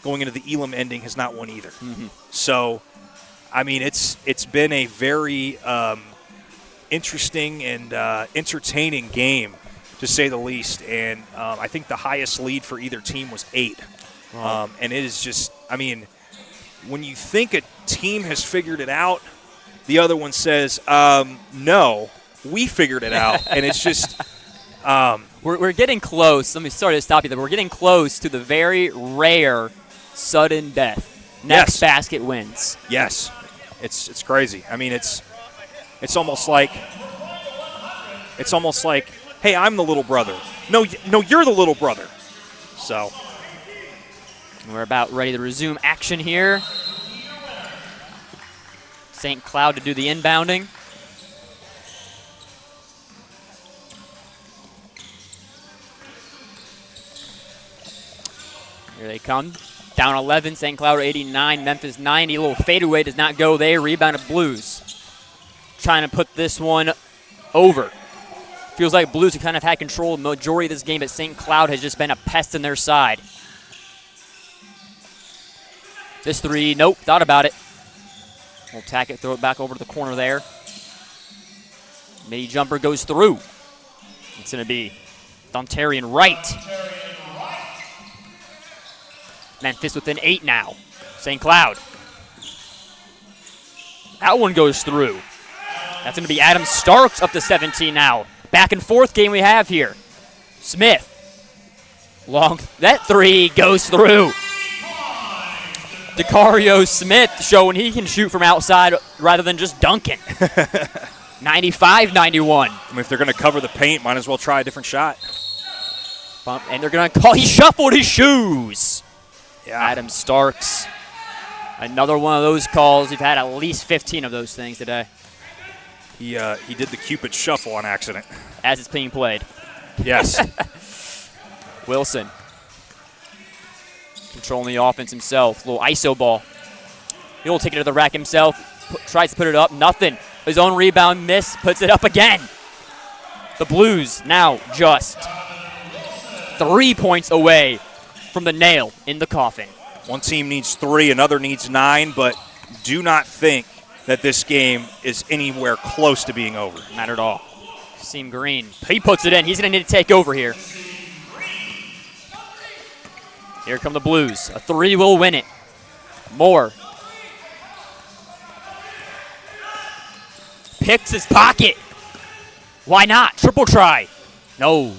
B: going into the Elam ending has not won either.
A: Mm-hmm.
B: So, I mean, it's been a very interesting and entertaining game, to say the least. And I think the highest lead for either team was 8.
A: Wow.
B: And it is just, I mean, when you think a team has figured it out, the other one says, no, we figured it out. And it's just
A: we're getting close. Let me sorry to stop you there. We're getting close to the very rare sudden death. Next basket wins.
B: Yes. It's crazy. I mean, it's almost like hey, I'm the little brother. No, you're the little brother. So
A: we're about ready to resume action here. St. Cloud to do the inbounding. Here they come. Down 11, St. Cloud 89, Memphis 90. A little fadeaway does not go there. Rebounded Blues. Trying to put this one over. Feels like Blues have kind of had control of the majority of this game, but St. Cloud has just been a pest in their side. This 3, nope, thought about it. We'll tack it, throw it back over to the corner there. Midi jumper goes through. It's going to be Dontarian Wright. Memphis within 8 now. St. Cloud. That one goes through. That's going to be Adam Starks up to 17 now. Back and forth game we have here. Smith. Long. That 3 goes through. Decario Smith showing he can shoot from outside rather than just dunking. 95-91.
B: I mean, if they're going to cover the paint, might as well try a different shot.
A: And they're going to call. He shuffled his shoes.
B: Yeah.
A: Adam Starks. Another one of those calls. We've had at least 15 of those things today.
B: He did the Cupid shuffle on accident.
A: As it's being played.
B: Yes.
A: Wilson. Controlling the offense himself. Little ISO ball. He'll take it to the rack himself. Tries to put it up. Nothing. His own rebound miss. Puts it up again. The Blues now just 3 points away from the nail in the coffin.
B: One team needs 3, another needs 9, but do not think that this game is anywhere close to being over.
A: Not at all. Seam Green. He puts it in. He's going to need to take over here. Here come the Blues. A 3 will win it. Moore. Picks his pocket. Why not? Triple try. No.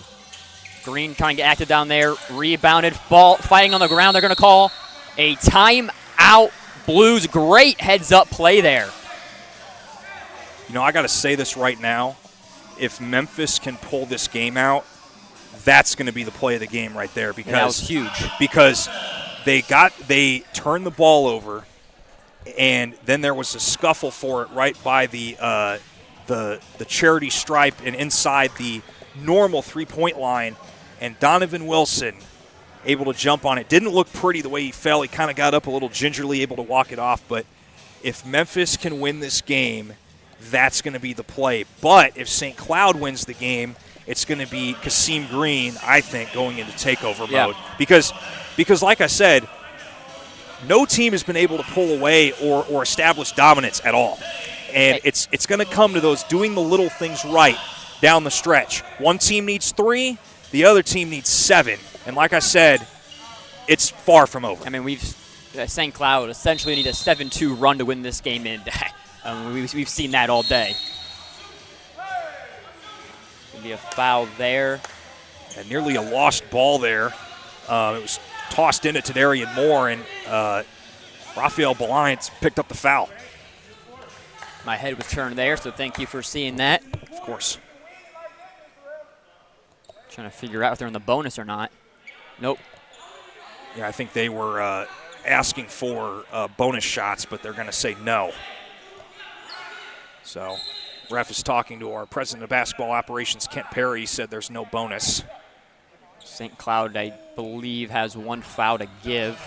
A: Green trying to get active down there. Rebounded. Ball fighting on the ground. They're going to call a timeout. Blues. Great heads-up play there.
B: You know, I got to say this right now. If Memphis can pull this game out, that's going to be the play of the game right there. Because
A: that was huge.
B: Because they turned the ball over, and then there was a scuffle for it right by the charity stripe and inside the normal three-point line, and Donovan Wilson able to jump on it. Didn't look pretty the way he fell. He kind of got up a little gingerly, able to walk it off. But if Memphis can win this game, that's going to be the play. But if St. Cloud wins the game, it's going to be Kasim Green, I think, going into takeover mode. Because like I said, no team has been able to pull away or establish dominance at all. And it's going to come to those doing the little things right down the stretch. One team needs 3, the other team needs 7. And like I said, it's far from over.
A: I mean, St. Cloud essentially need a 7-2 run to win this game, and we've seen that all day. Be a foul there.
B: And nearly a lost ball there. It was tossed into Tadarian Moore, and Rafael Beliance picked up the foul.
A: My head was turned there, so thank you for seeing that.
B: Of course.
A: Trying to figure out if they're in the bonus or not. Nope.
B: Yeah, I think they were asking for bonus shots, but they're going to say no. So, ref is talking to our president of basketball operations, Kent Perry. He said there's no bonus.
A: St. Cloud, I believe, has one foul to give.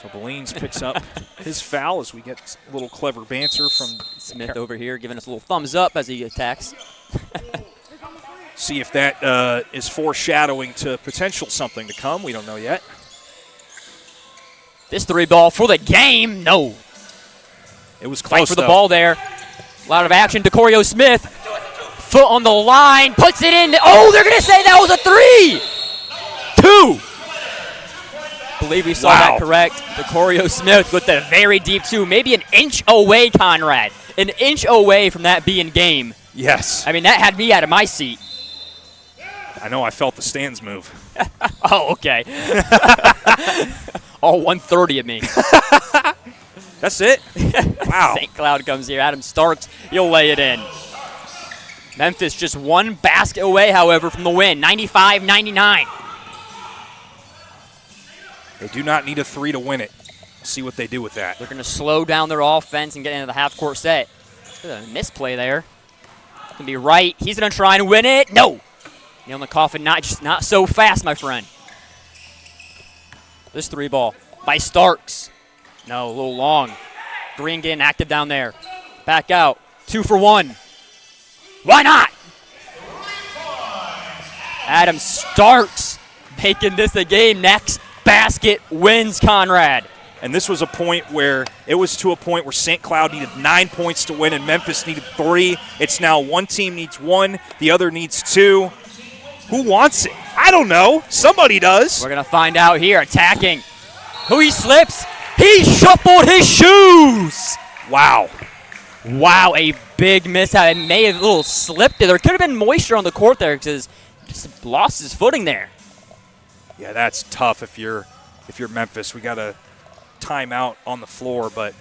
B: So Belize picks up his foul as we get a little clever banter from
A: Smith over here giving us a little thumbs up as he attacks.
B: See if that is foreshadowing to potential something to come. We don't know yet.
A: This 3-ball for the game. No.
B: It was close,
A: Fight for the
B: though.
A: ball there. A lot of action. DeCorio Smith. Foot on the line. Puts it in. Oh, they're going to say that was a 3. 2. Believe we saw that correct. DeCorio Smith with the very deep 2. Maybe an inch away, Conrad. An inch away from that being game.
B: Yes.
A: I mean, that had me out of my seat.
B: I know. I felt the stands move.
A: Oh, okay. All 130 of me.
B: That's it? Wow.
A: St. Cloud comes here. Adam Starks, he'll lay it in. Memphis just one basket away, however, from the win, 95-99.
B: They do not need a 3 to win it. See what they do with that.
A: They're going to slow down their offense and get into the half-court set. There's a misplay there. It's going to be right. He's going to try and win it. No. Nail in the coffin, not so fast, my friend. This 3-ball by Starks. No, a little long. Green getting active down there. Back out. 2 for 1. Why not? Adam Starks making this a game. Next basket wins, Conrad.
B: And this was a point where St. Cloud needed 9 points to win and Memphis needed 3. It's now one team needs 1, the other needs 2. Who wants it? I don't know. Somebody does.
A: We're going to find out here. Attacking. Who he slips. He shuffled his shoes.
B: Wow.
A: Wow, a big mishap. It may have a little slipped. There could have been moisture on the court there because just lost his footing there.
B: Yeah, that's tough if you're Memphis. We got a timeout on the floor, but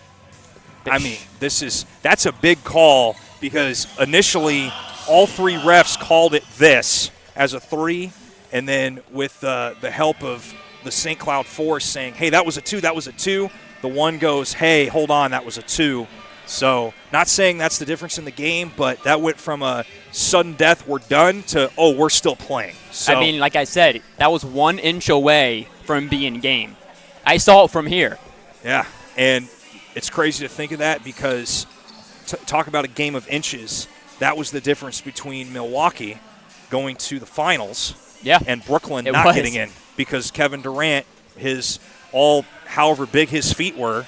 B: I mean, that's a big call because initially all 3 refs called it this as a 3, and then with the help of the St. Cloud Force saying, hey, that was a 2, that was a 2, the one goes, hey, hold on, that was a 2. So not saying that's the difference in the game, but that went from a sudden death, we're done, to, oh, we're still playing. So,
A: I mean, like I said, that was 1 inch away from being game. I saw it from here.
B: Yeah, and it's crazy to think of that because talk about a game of inches. That was the difference between Milwaukee going to the finals and Brooklyn not getting in because Kevin Durant, however big his feet were,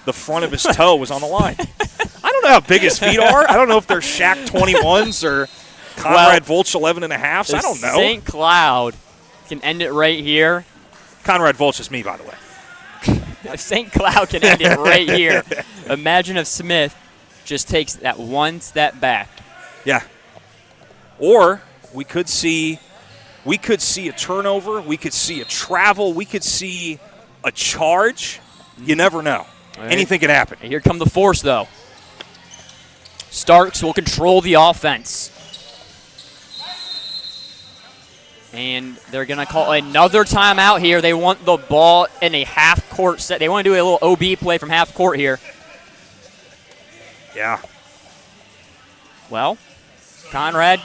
B: the front of his toe was on the line. I don't know how big his feet are. I don't know if they're Shaq 21s or Conrad Volch 11.5s. I don't know.
A: St. Cloud can end it right here.
B: Conrad Volch is me, by the way.
A: If St. Cloud can end it right here, imagine if Smith just takes that one step back.
B: Yeah. Or we could see a turnover. We could see a travel. We could see a charge. You never know. Right. Anything can happen.
A: And here come the Force, though. Starks will control the offense. And they're going to call another timeout here. They want the ball in a half-court set. They want to do a little OB play from half-court here.
B: Yeah.
A: Well, Conrad.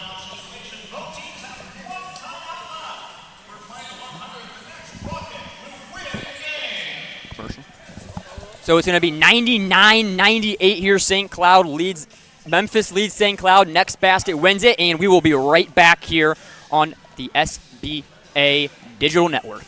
A: So it's going to be 99-98 here. St. Cloud leads. Memphis leads St. Cloud. Next basket wins it, and we will be right back here on the SBA Digital Network.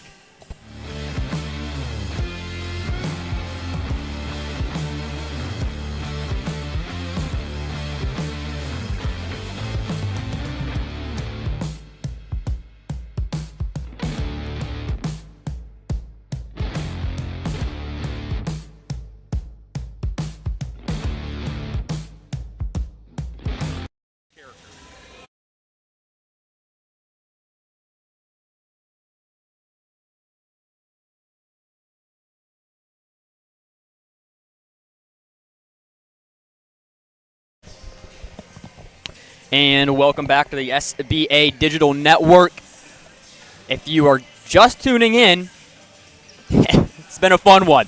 A: And welcome back to the SBA Digital Network. If you are just tuning in, it's been a fun one.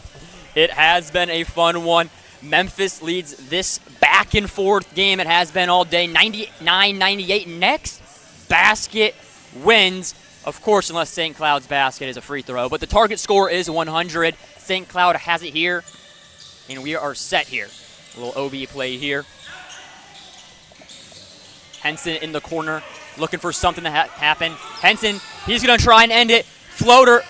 A: It has been a fun one. Memphis leads this back and forth game. It has been all day, 99-98. Next basket wins, of course, unless St. Cloud's basket is a free throw. But the target score is 100. St. Cloud has it here, and we are set here. A little OB play here. Henson in the corner, looking for something to happen. Henson, he's going to try and end it. Floater,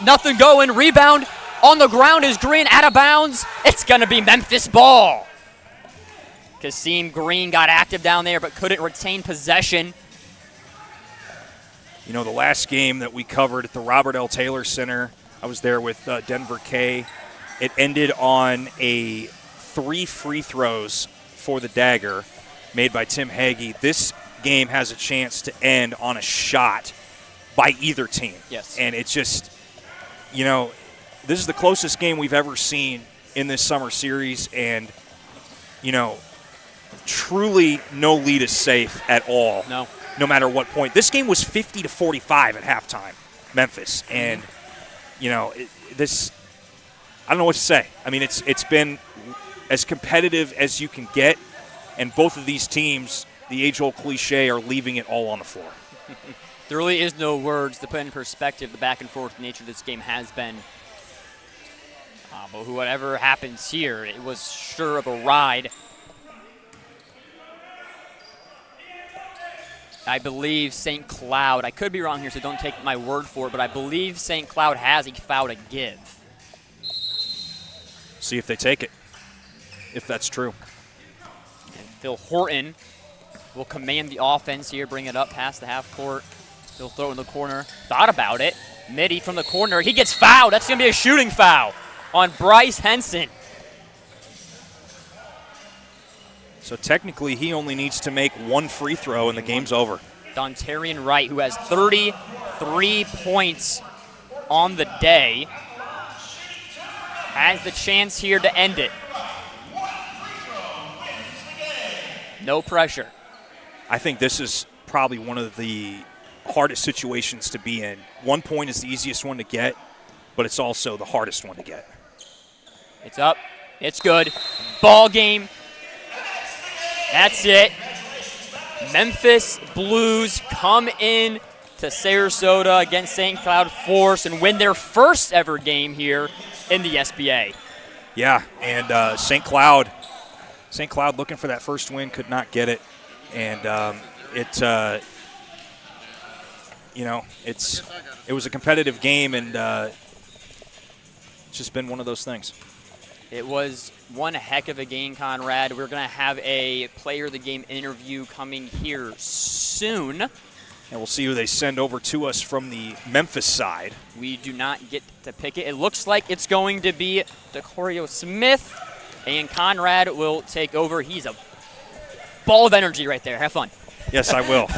A: nothing going. Rebound on the ground is Green, out of bounds. It's going to be Memphis ball. Kasim Green got active down there but couldn't retain possession.
B: You know, the last game that we covered at the Robert L. Taylor Center, I was there with Denver K. It ended on 3 free throws for the Dagger made by Tim Hagee. This game has a chance to end on a shot by either team.
A: Yes.
B: And it's just, you know, this is the closest game we've ever seen in this summer series, and, you know, truly no lead is safe at all. No matter what point. This game was 50-45 at halftime, Memphis. And, you know, I don't know what to say. I mean, it's been as competitive as you can get, and both of these teams, the age-old cliche, are leaving it all on the floor.
A: There really is no words to put in perspective the back-and-forth nature of this game has been. But whatever happens here, it was sure of a ride. I believe St. Cloud, I could be wrong here, so don't take my word for it, but I believe St. Cloud has a foul to give.
B: See if they take it, if that's true.
A: And Phil Horton will command the offense here, bring it up past the half court. He'll throw it in the corner. Thought about it. Midi from the corner. He gets fouled. That's going to be a shooting foul on Bryce Henson.
B: So technically, he only needs to make 1 free throw and the game's over.
A: Dontarian Wright, who has 33 points on the day, has the chance here to end it. No pressure.
B: I think this is probably one of the hardest situations to be in. 1 point is the easiest one to get, but it's also the hardest one to get.
A: It's up. It's good. Ball game. That's it. Memphis Blues come in to Sarasota against St. Cloud Force and win their first ever game here in the SBA.
B: Yeah, and St. Cloud looking for that first win, could not get it. And it was a competitive game, and it's just been one of those things.
A: It was one heck of a game, Conrad. We're going to have a player of the game interview coming here soon.
B: And we'll see who they send over to us from the Memphis side.
A: We do not get to pick it. It looks like it's going to be DeCorio Smith, and Conrad will take over. He's a ball of energy right there. Have fun.
B: Yes, I will.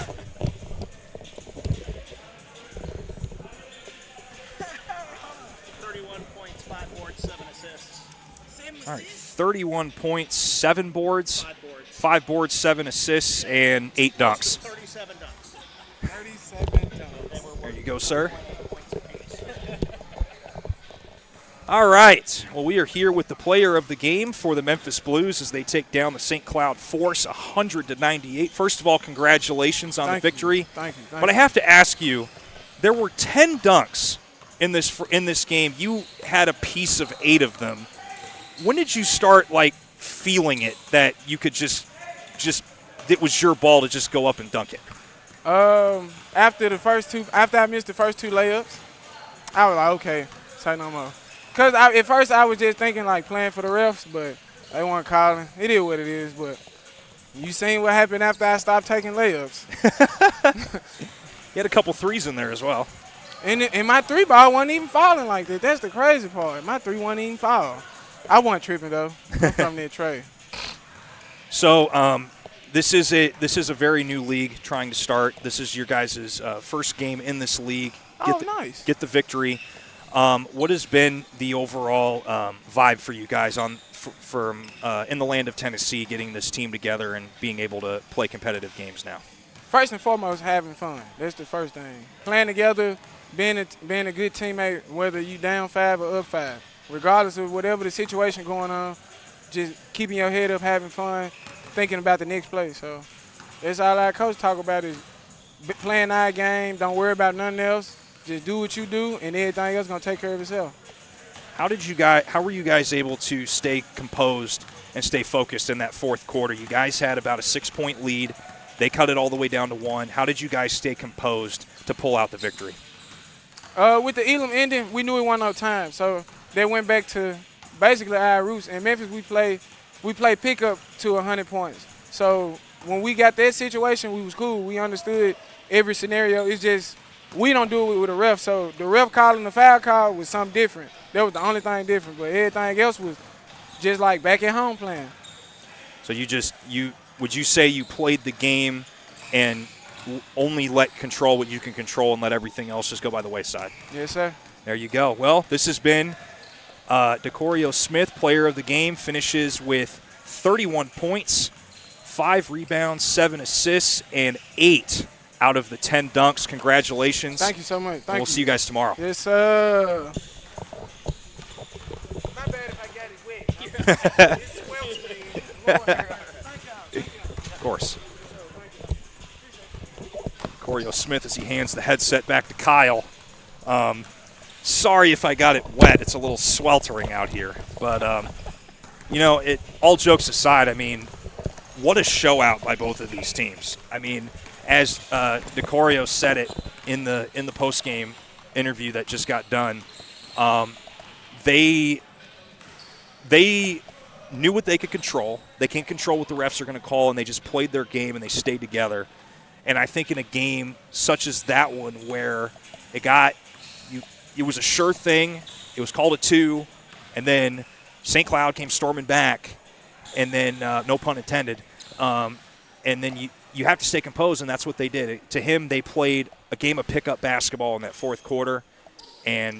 B: All right, 31 points, 7 boards, 5 boards, 7 assists, and 8 dunks.
H: 37 dunks. 37 dunks.
B: There you go, sir. All right. Well, we are here with the player of the game for the Memphis Blues as they take down the St. Cloud Force 100-98. First of all, congratulations on the victory.
H: Thank you.
B: But I have to ask you, there were 10 dunks in this game. You had a piece of 8 of them. When did you start feeling it that you could just it was your ball to just go up and dunk it?
H: After I missed the first 2 layups, I was like, okay, say no more. Because at first I was just thinking playing for the refs, but they weren't calling. It is what it is, but you seen what happened after I stopped taking layups.
B: You had a couple threes in there as well.
H: And my 3 ball wasn't even falling like that. That's the crazy part. My 3 wasn't even fall. I wasn't tripping, though. I'm from there, Trey.
B: So this is a very new league trying to start. This is your guys' first game in this league.
H: Nice.
B: Get the victory. What has been the overall vibe for you guys from in the land of Tennessee, getting this team together and being able to play competitive games now?
H: First and foremost, having fun. That's the first thing. Playing together, being a good teammate, whether you down 5 or up 5. Regardless of whatever the situation going on, just keeping your head up, having fun, thinking about the next play. So that's all our coach talk about is playing our game. Don't worry about nothing else. Just do what you do, and everything else is going to take care of itself.
B: How were you guys able to stay composed and stay focused in that fourth quarter? You guys had about a 6-point lead. They cut it all the way down to 1. How did you guys stay composed to pull out the victory?
H: With the Elam ending, we knew it wasn't no time, so they went back to basically our roots. In Memphis, we play pickup to 100 points. So when we got that situation, we was cool. We understood every scenario. It's just we don't do it with a ref. So the ref calling the foul call was something different. That was the only thing different. But everything else was just like back at home playing.
B: So would you say you played the game and only let control what you can control and let everything else just go by the wayside?
H: Yes, sir.
B: There you go. Well, this has been DeCorio Smith, player of the game, finishes with 31 points, 5 rebounds, 7 assists, and 8 out of the 10 dunks. Congratulations.
H: Thank you so much.
B: We'll see you guys tomorrow.
H: Yes, sir. My bad if I got it wet. It's sweltering.
B: Of course. Corio Smith as he hands the headset back to Kyle. Sorry if I got it wet. It's a little sweltering out here. But, all jokes aside, I mean, what a show out by both of these teams. I mean, as DeCorio said it in the post-game interview that just got done, they knew what they could control. They can't control what the refs are going to call, and they just played their game and they stayed together. And I think in a game such as that one where it was a sure thing, it was called a 2, and then St. Cloud came storming back, and then no pun intended, and then you have to stay composed, and that's what they did. To him, they played a game of pickup basketball in that fourth quarter and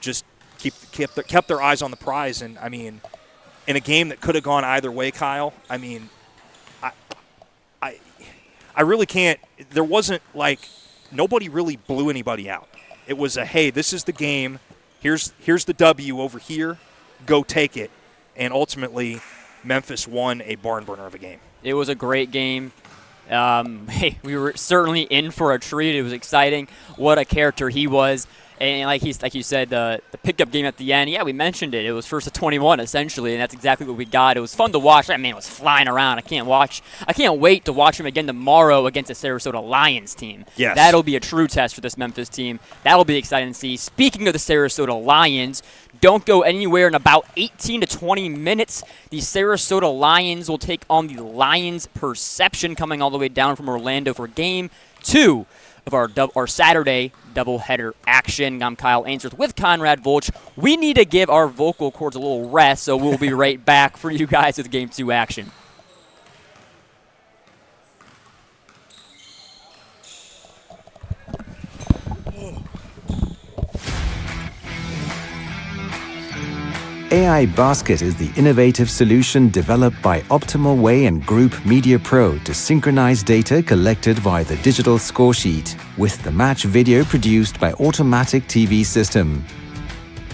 B: just kept their eyes on the prize. And, I mean, in a game that could have gone either way, Kyle, I mean, I really can't – there wasn't like – nobody really blew anybody out. It was a, hey, this is the game. Here's the W over here. Go take it. And ultimately, Memphis won a barn burner of a game.
A: It was a great game. Hey, we were certainly in for a treat. It was exciting. What a character he was. And like you said, the pickup game at the end, yeah, we mentioned it. It was first to 21, essentially, and that's exactly what we got. It was fun to watch. That man was flying around. I can't wait to watch him again tomorrow against the Sarasota Lions team.
B: Yes.
A: That'll be a true test for this Memphis team. That'll be exciting to see. Speaking of the Sarasota Lions, don't go anywhere. In about 18 to 20 minutes, the Sarasota Lions will take on the Lions Perception, coming all the way down from Orlando for Game 2 of our Saturday doubleheader action. I'm Kyle Ainsworth with Conrad Volch. We need to give our vocal cords a little rest, so we'll be right back for you guys with Game 2 action.
C: AI Basket is the innovative solution developed by Optimal Way and Group Media Pro to synchronize data collected via the digital scoresheet with the match video produced by Automatic TV System.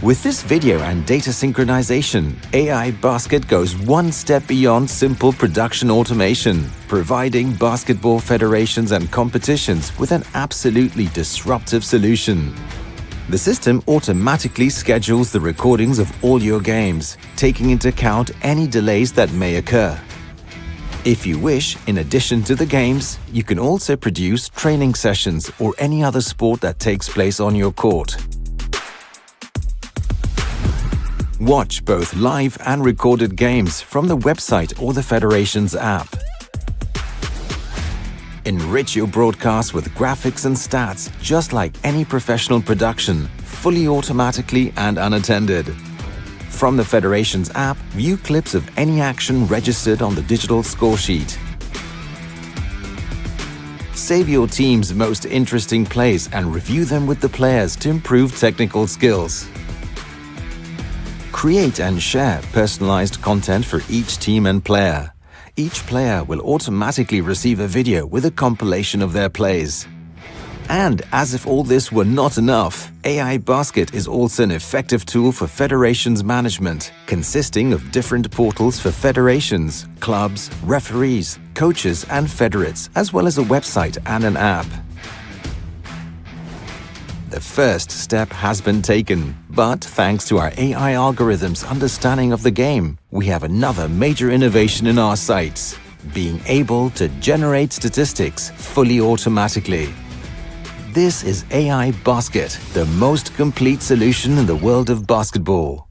C: With this video and data synchronization, AI Basket goes one step beyond simple production automation, providing basketball federations and competitions with an absolutely disruptive solution. The system automatically schedules the recordings of all your games, taking into account any delays that may occur. If you wish, in addition to the games, you can also produce training sessions or any other sport that takes place on your court. Watch both live and recorded games from the website or the Federation's app. Enrich your broadcast with graphics and stats just like any professional production, fully automatically and unattended. From the Federation's app, view clips of any action registered on the digital scoresheet. Save your team's most interesting plays and review them with the players to improve technical skills. Create and share personalized content for each team and player. Each player will automatically receive a video with a compilation of their plays. And as if all this were not enough, AI Basket is also an effective tool for federations management, consisting of different portals for federations, clubs, referees, coaches and federates, as well as a website and an app. The first step has been taken, but thanks to our AI algorithms' understanding of the game, we have another major innovation in our sites, being able to generate statistics fully automatically. This is AI Basket, the most complete solution in the world of basketball.